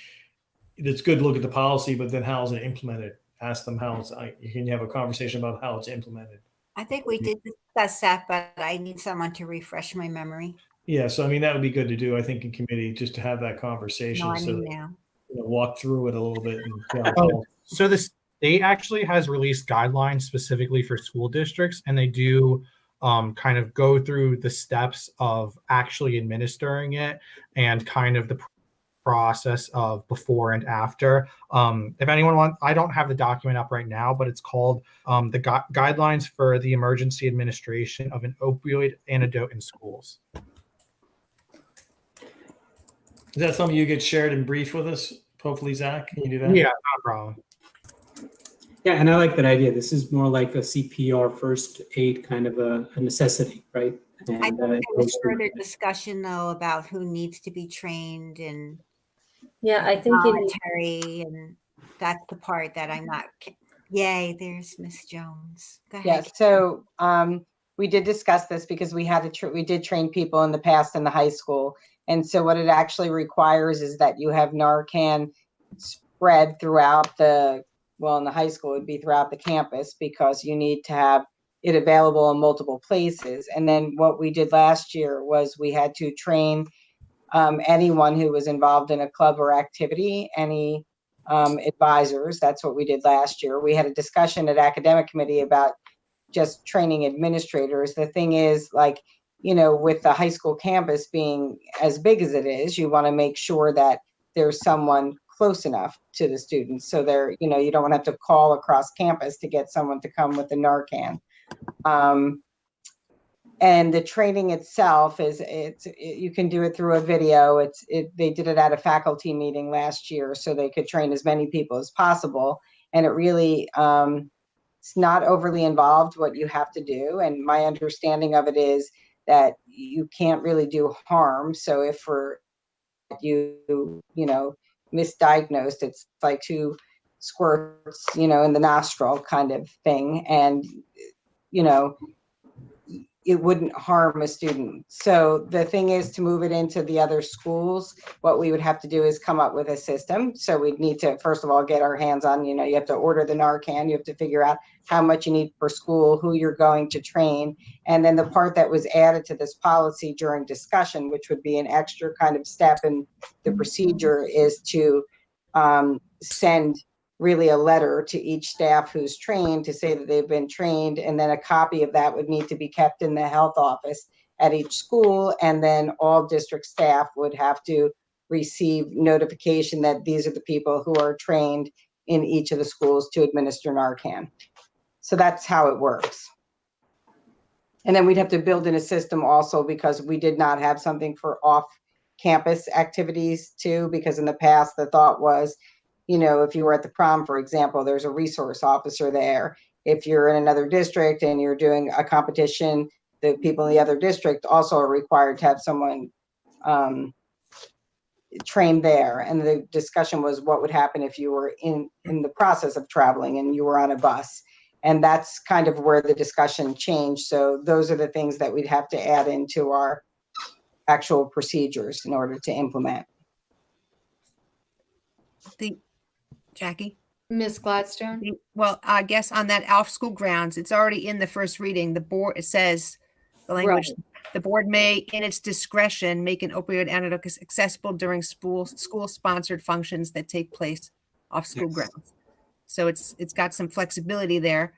it's good to look at the policy, but then how is it implemented? Ask them how can you have a conversation about how it's implemented? I think we did discuss that, but I need someone to refresh my memory. Yeah, so I mean, that would be good to do, I think, in committee, just to have that No, conversation. I So mean that, now. walk through it a little bit and see how it's Oh, all- so the state actually has released guidelines specifically for school districts, and they do kind of go through the steps of actually administering it and kind of the process of before and after. If anyone wants, I don't have the document up right now, but it's called the Guidelines for the Emergency Administration of an Opioid Antidote in Schools. Is that something you get shared in brief with us? Hopefully, Zach, can you do that? Yeah, not a problem. Yeah, and I like that idea. This is more like a CPR first aid kind of a necessity, right? And, I think there was goes further through- discussion though about who needs to be trained and Yeah, I think in, voluntary, and that's the part that I'm not. Yay, there's Miss Jones. Go ahead. Yes, so we did discuss this because we had we did train people in the past in the high school. And so what it actually requires is that you have Narcan spread throughout in the high school, it would be throughout the campus, because you need to have it available in multiple places. And then what we did last year was we had to train anyone who was involved in a club or activity, any advisors. That's what we did last year. We had a discussion at academic committee about just training administrators. The thing is, like, with the high school campus being as big as it is, you want to make sure that there's someone close enough to the students. So you don't want to have to call across campus to get someone to come with the Narcan. And the training itself you can do it through a video. They did it at a faculty meeting last year so they could train as many people as possible. And it really, it's not overly involved what you have to do. And my understanding of it is that you can't really do harm. So if you misdiagnosed, it's like 2 squirts, in the nostril kind of thing. And, it wouldn't harm a student. So the thing is, to move it into the other schools, what we would have to do is come up with a system. So we'd need to, first of all, get our hands on, you have to order the Narcan, you have to figure out how much you need per school, who you're going to train. And then the part that was added to this policy during discussion, which would be an extra kind of step in the procedure, is to send really a letter to each staff who's trained to say that they've been trained, and then a copy of that would need to be kept in the health office at each school, and then all district staff would have to receive notification that these are the people who are trained in each of the schools to administer Narcan. So that's how it works. And then we'd have to build in a system also, because we did not have something for off-campus activities too, because in the past the thought was, if you were at the prom, for example, there's a resource officer there. If you're in another district and you're doing a competition, the people in the other district also are required to have someone trained there. And the discussion was what would happen if you were in the process of traveling and you were on a bus. And that's kind of where the discussion changed. So those are the things that we'd have to add into our actual procedures in order to implement. Jackie? Ms. Gladstone? Well, I guess on that off school grounds, it's already in the first reading. The board, it says the language, the board may, in its discretion, make an opioid antidote accessible during school-sponsored functions that take place off school grounds. So it's got some flexibility there,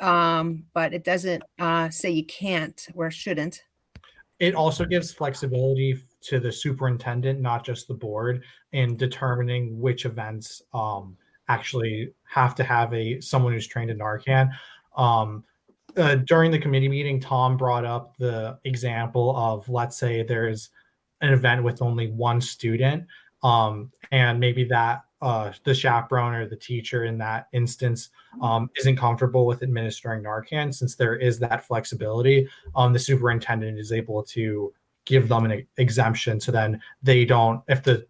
but it doesn't say you can't or shouldn't. It also gives flexibility to the superintendent, not just the board, in determining which events actually have to have someone who's trained in Narcan. During the committee meeting, Tom brought up the example of, let's say there's an event with only one student, and maybe that the chaperone or the teacher in that instance isn't comfortable with administering Narcan. Since there is that flexibility, the superintendent is able to give them an exemption, so then they don't, if the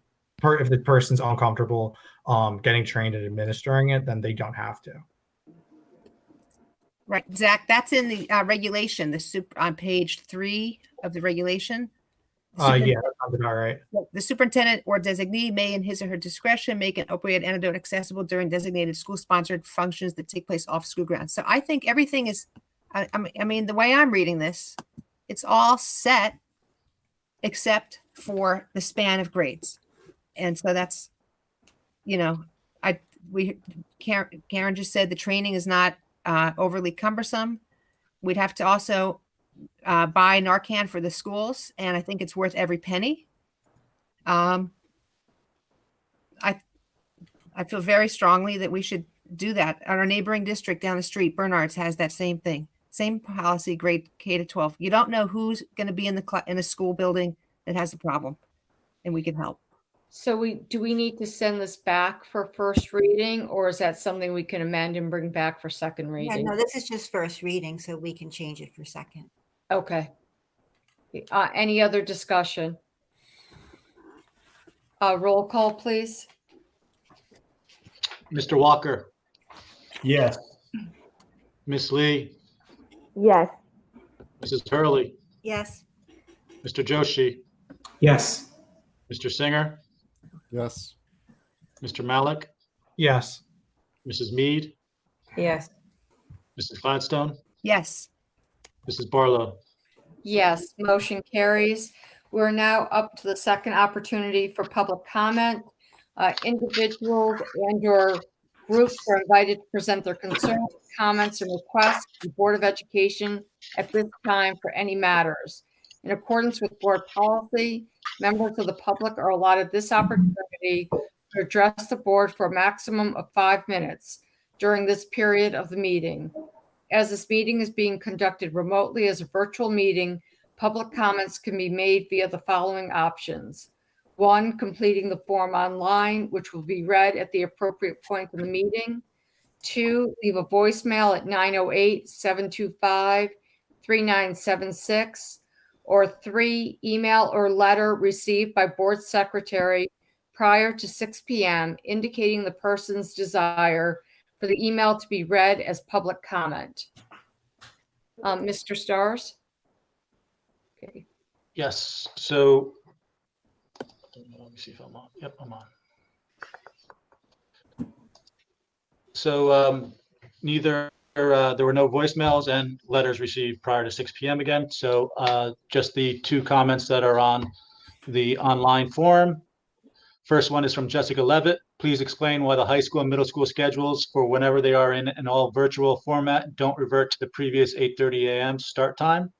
person's uncomfortable getting trained and administering it, then they don't have to. Right, Zach, that's in the regulation, on page 3 of the regulation. Yeah, that sounds about right. The superintendent or designee may, in his or her discretion, make an opioid antidote accessible during designated school-sponsored functions that take place off school grounds. So I think everything is, I mean, the way I'm reading this, it's all set except for the span of grades. And so that's, Karen just said the training is not overly cumbersome. We'd have to also buy Narcan for the schools, and I think it's worth every penny. I feel very strongly that we should do that. Our neighboring district down the street, Bernard's, has that same thing, same policy, grade K to 12. You don't know who's going to be in a school building that has a problem, and we can help. So do we need to send this back for first reading, or is that something we can amend and bring back for second Yeah, reading? no, this is just first reading, so we can change it for second. Okay. Any other discussion? Roll call, please. Mr. Walker, Yes. Miss Lee, Yes. Mrs. Hurley, Yes. Mr. Joshi, Yes. Mr. Singer, Yes. Mr. Malik, Yes. Mrs. Mead, Yes. Mrs. Gladstone, Yes. Mrs. Barlow. Yes, motion carries. We're now up to the second opportunity for public comment. Individuals and/or groups are invited to present their concerns, comments, and requests to the Board of Education at this time for any matters. In accordance with board policy, members of the public are allotted this opportunity to address the board for a maximum of 5 minutes during this period of the meeting. As this meeting is being conducted remotely as a virtual meeting, public comments can be made via the following options. 1, completing the form online, which will be read at the appropriate point in the meeting. 2, leave a voicemail at 908-725-3976. Or 3, email or letter received by board secretary prior to 6 p.m. indicating the person's desire for the email to be read as public comment. Mr. Stars? Okay. Yes, so let me see if I'm on. Yep, I'm on. So there were no voicemails and letters received prior to 6 p.m. again. So just the 2 comments that are on the online form. First one is from Jessica Levitt. Please explain why the high school and middle school schedules for whenever they are in an all virtual format don't revert to the previous 8:30 a.m. start time.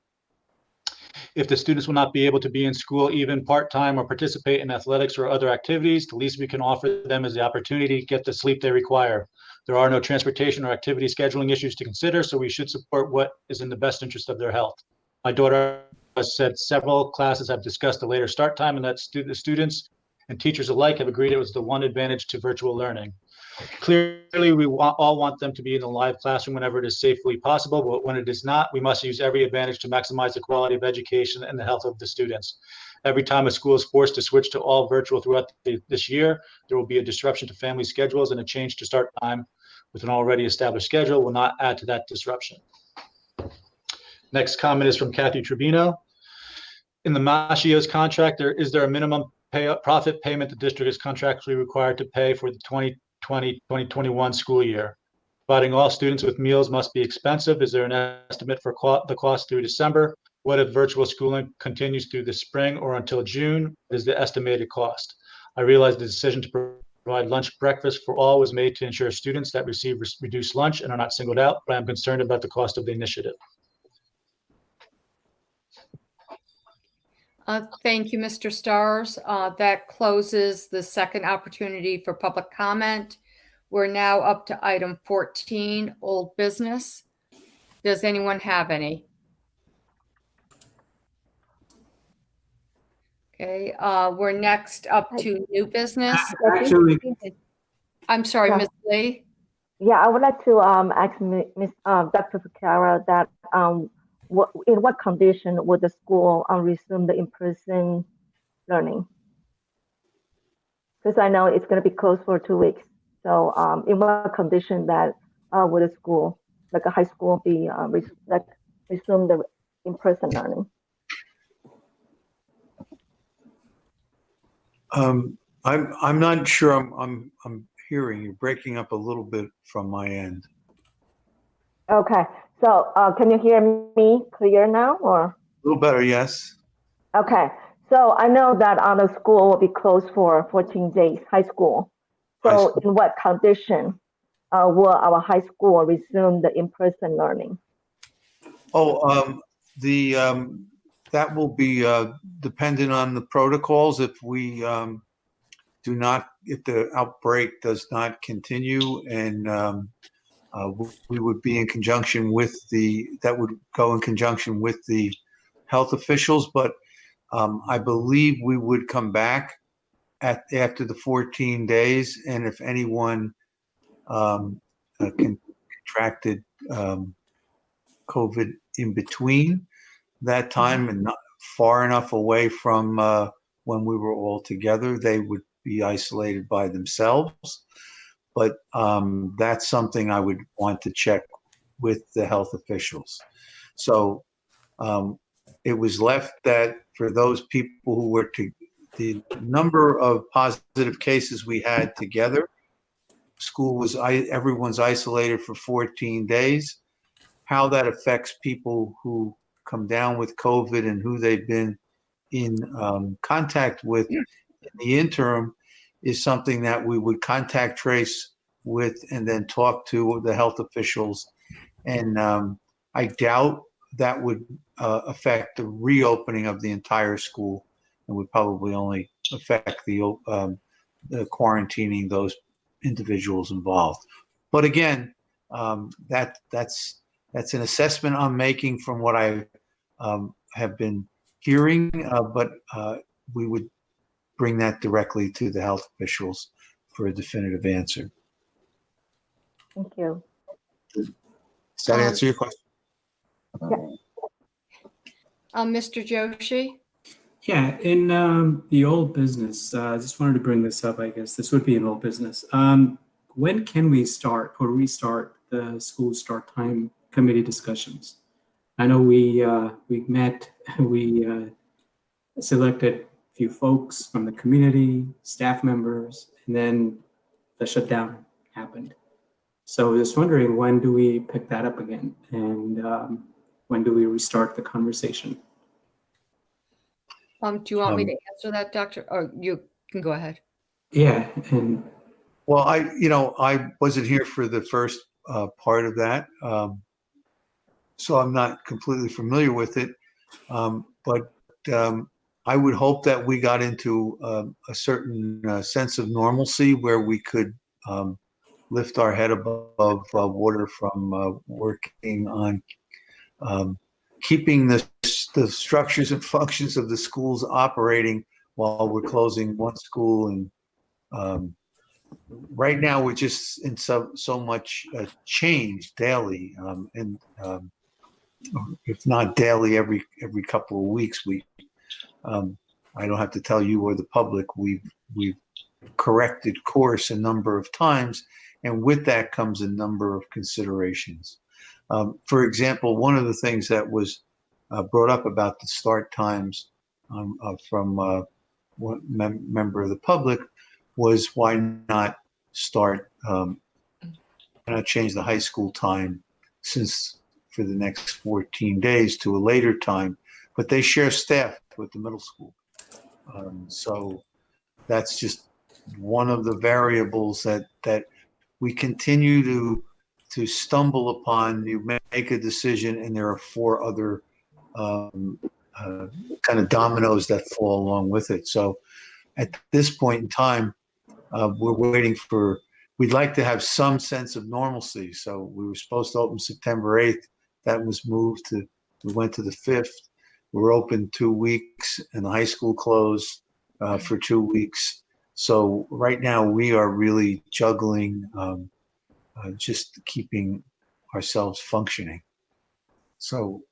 If the students will not be able to be in school even part-time or participate in athletics or other activities, the least we can offer them is the opportunity to get the sleep they require. There are no transportation or activity scheduling issues to consider, so we should support what is in the best interest of their health. My daughter has said several classes have discussed the later start time, and that the students and teachers alike have agreed it was the one advantage to virtual learning. Clearly, we all want them to be in the live classroom whenever it is safely possible, but when it is not, we must use every advantage to maximize the quality of education and the health of the students. Every time a school is forced to switch to all virtual throughout this year, there will be a disruption to family schedules, and a change to start time with an already established schedule will not add to that disruption. Next comment is from Kathy Trevino. In the Machio's contract, is there a minimum profit payment the district is contractually required to pay for the 2020-2021 school year? Providing all students with meals must be expensive. Is there an estimate for the cost through December? What if virtual schooling continues through the spring or until June? What is the estimated cost? I realize the decision to provide lunch breakfast for all was made to ensure students that receive reduced lunch and are not singled out, but I'm concerned about the cost of the initiative. Thank you, Mr. Stars. That closes the second opportunity for public comment. We're now up to item 14, old business. Does anyone have any? Okay, we're next up to new business. Actually, I'm sorry, Yeah. Ms. Lee. Yeah, I would like to ask Ms. Dr. Ficara that in what condition would the school resume the in-person learning? Because I know it's going to be closed for 2 weeks. So in what condition that would a school, like a high school, be resume the in-person learning? I'm not sure I'm hearing you. Breaking up a little bit from my end. Okay, so can you hear me clear now, or? A little better, yes. Okay, So I know that the school will be closed for 14 days, high school. High So school. in what condition will our high school resume the in-person learning? That will be dependent on the protocols. If we if the outbreak does not continue, and we would be in conjunction with that would go in conjunction with the health officials. But I believe we would come back after the 14 days, and if anyone contracted COVID in between that time and not far enough away from when we were all together, they would be isolated by themselves. But that's something I would want to check with the health officials. So it was left that for those people who were the number of positive cases we had together, everyone's isolated for 14 days. How that affects people who come down with COVID and who they've been in contact with in the interim is something that we would contact trace with and then talk to the health officials. And I doubt that would affect the reopening of the entire school, and would probably only affect the quarantining those individuals involved. But again, that's an assessment I'm making from what I have been hearing, but we would bring that directly to the health officials for a definitive answer. Thank you. Does that answer your question? Yeah. Mr. Joshi? Yeah, in the old business, I just wanted to bring this up, I guess. This would be an old business. When can we start or restart the school start time committee discussions? I know we met, we selected a few folks from the community, staff members, and then the shutdown happened. So just wondering, when do we pick that up again? And when do we restart the conversation? Do you want me to answer that, Doctor? Or you can go ahead. Yeah. And well, I wasn't here for the first part of that. So I'm not completely familiar with it. But I would hope that we got into a certain sense of normalcy where we could lift our head above water from working on keeping the structures and functions of the schools operating while we're closing one school. And right now we're just in so much change daily, and if not daily, every couple of weeks. I don't have to tell you or the public, we've corrected course a number of times, and with that comes a number of considerations. For example, one of the things that was brought up about the start times from one member of the public was, why not change the high school time for the next 14 days to a later time, but they share staff with the middle school. So that's just one of the variables that we continue to stumble upon. You make a decision and there are 4 other kind of dominoes that fall along with it. So at this point in time, we'd like to have some sense of normalcy. So we were supposed to open September 8th. That was moved we went to the 5th. We're open 2 weeks and the high school closed for 2 weeks. So right now we are really juggling just keeping ourselves functioning. So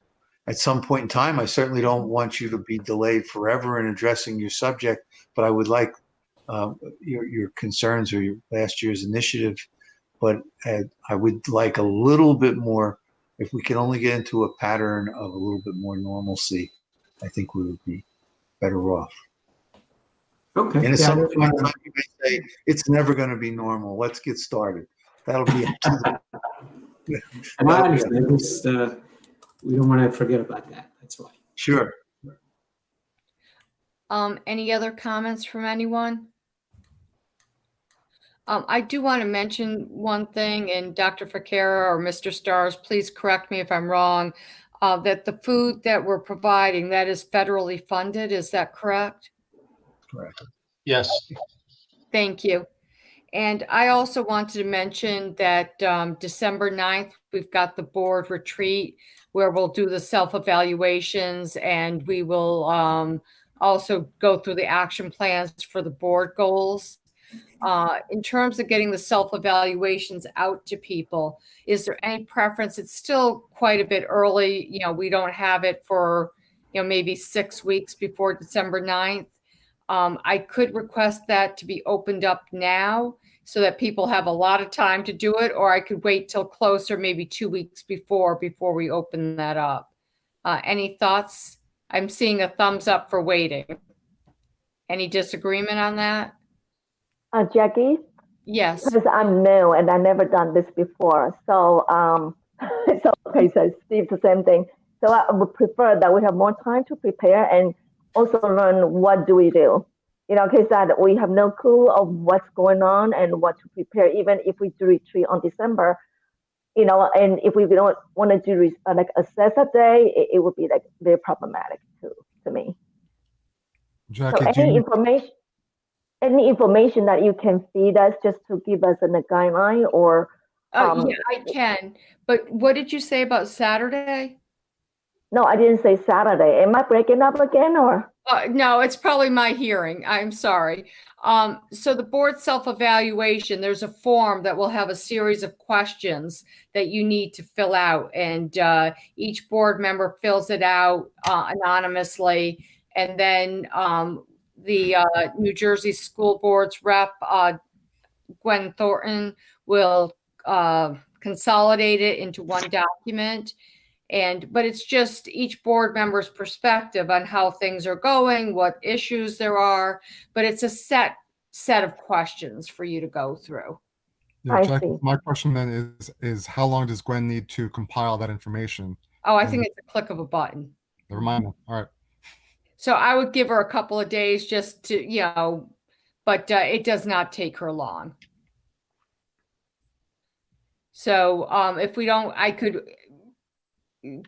at some point in time, I certainly don't want you to be delayed forever in addressing your subject, but I would like your concerns or your last year's initiative, but I would like a little bit more. If we can only get into a pattern of a little bit more normalcy, I think we would be better off. okay. And at some point in time, you may say, it's never going to be normal. Let's get started. That'll be up to the And I understand this. We don't want to forget about that. That's why. Sure. Any other comments from anyone? I do want to mention one thing, and Dr. Fakera or Mr. Stars, please correct me if I'm wrong, that the food that we're providing, that is federally funded. Is that correct? Correct. Yes. Thank you. And I also wanted to mention that December 9th, we've got the board retreat where we'll do the self-evaluations, and we will also go through the action plans for the board goals. In terms of getting the self-evaluations out to people, is there any preference? It's still quite a bit early. We don't have it for, maybe 6 weeks before December 9th. I could request that to be opened up now so that people have a lot of time to do it, or I could wait till closer, maybe 2 weeks before we open that up. Any thoughts? I'm seeing a thumbs up for waiting. Any disagreement on that? Jackie? Yes. Because I'm new and I've never done this before. So, okay, so Steve, the same thing. So I would prefer that we have more time to prepare and also learn what do we do. Because that we have no clue of what's going on and what to prepare, even if we do retreat on December, and if we don't want to do like assess a day, it would be like very problematic to me. Jackie, So any information that you can feed us just to give us a guideline or Yeah, I can. But what did you say about Saturday? No, I didn't say Saturday. Am I breaking up again or? No, it's probably my hearing. I'm sorry. So the board self-evaluation, there's a form that will have a series of questions that you need to fill out, and each board member fills it out anonymously, and then the New Jersey School Board's rep, Gwen Thornton, will consolidate it into one document. But it's just each board member's perspective on how things are going, what issues there are, but it's a set of questions for you to go through. Yeah, Jackie, my question then is how long does Gwen need to compile that information? Oh, I think it's a click of a button. Never mind. All right. So I would give her a couple of days just to, but it does not take her long. So if we don't, I could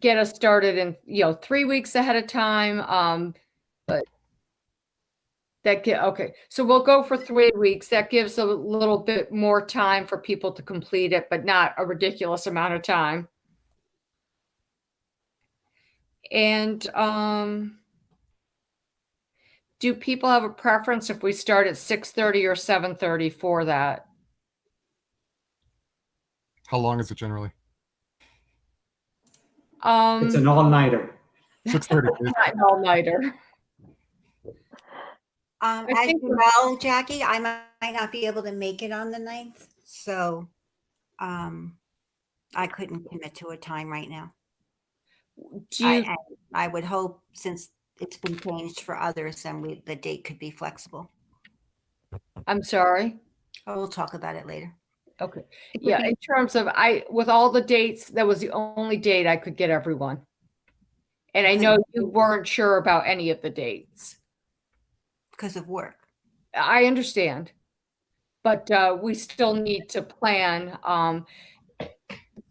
get us started in 3 weeks ahead of time, but okay, so we'll go for 3 weeks. That gives a little bit more time for people to complete it, but not a ridiculous amount of time. And do people have a preference if we start at 6:30 or 7:30 for that? How long is it generally? It's an all-nighter. 6:30. Not an all-nighter. As you know, Jackie, I might not be able to make it on the 9th, so I couldn't commit to a time right now. I would hope, since it's been changed for others, then the date could be flexible. I'm sorry. We'll talk about it later. Okay. Yeah, in terms of with all the dates, that was the only date I could get everyone. And I know you weren't sure about any of the dates. Because of work. I understand. But we still need to plan.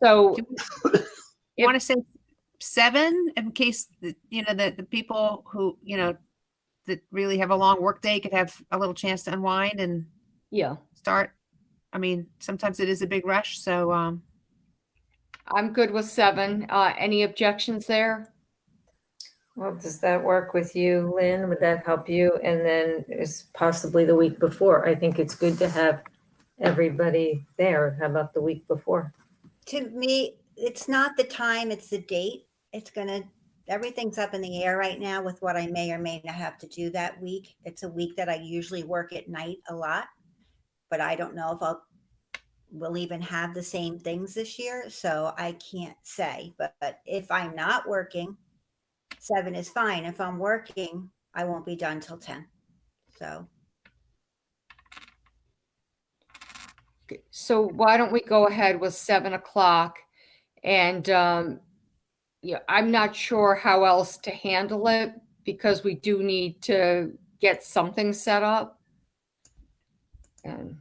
So you want to say 7 in case the people who that really have a long work day could have a little chance to unwind and start. I mean, sometimes it is a big rush, so I'm good with 7. Any objections there? Well, does that work with you, Lynn? Would that help you? And then is possibly the week before. I think it's good to have everybody there. How about the week before? To me, it's not the time, it's the date. Everything's up in the air right now with what I may or may not have to do that week. It's a week that I usually work at night a lot, but I don't know if we'll even have the same things this year. So I can't say, but if I'm not working, 7 is fine. If I'm working, I won't be done till 10. So. Okay. So why don't we go ahead with 7 o'clock? And I'm not sure how else to handle it because we do need to get something set up. And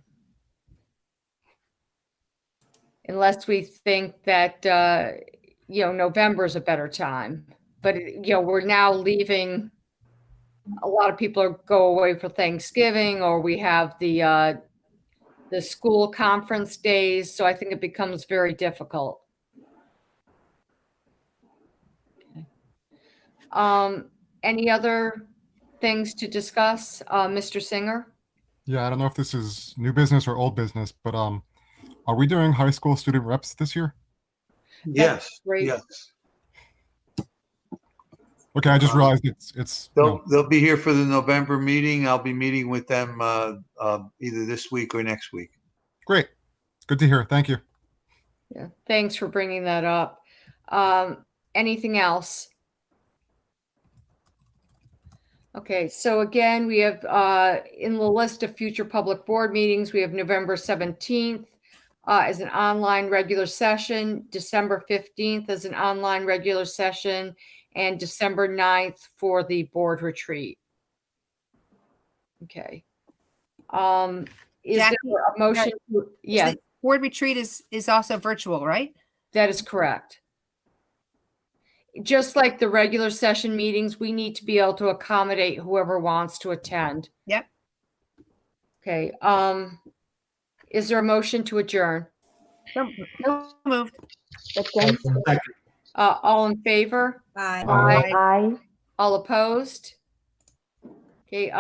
unless we think that, November is a better time. But, we're now leaving, a lot of people go away for Thanksgiving, or we have the school conference days. So I think it becomes very difficult. Any other things to discuss, Mr. Singer? Yeah, I don't know if this is new business or old business, but are we doing high school student reps this year? Yes, great. yes. Okay, I just realized it's They'll be here for the November meeting. I'll be meeting with them either this week or next week. great. Good to hear. Thank you. Yeah, thanks for bringing that up. Anything else? Okay, so again, we have in the list of future public board meetings, we have November 17th as an online regular session, December 15th as an online regular session, and December 9th for the board retreat. Okay. Is Jackie, there a motion? Yeah, The board retreat is also virtual, right? that is correct. Just like the regular session meetings, we need to be able to accommodate whoever wants to attend. Yep. Okay. Is there a motion to adjourn? So moved. Second. All in favor? Bye. Aye. All opposed? Okay.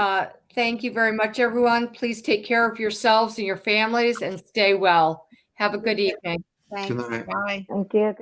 Thank you very much, everyone. Please take care of yourselves and your families and stay well. Have a good evening. Thanks. Good night. Bye. Thank you.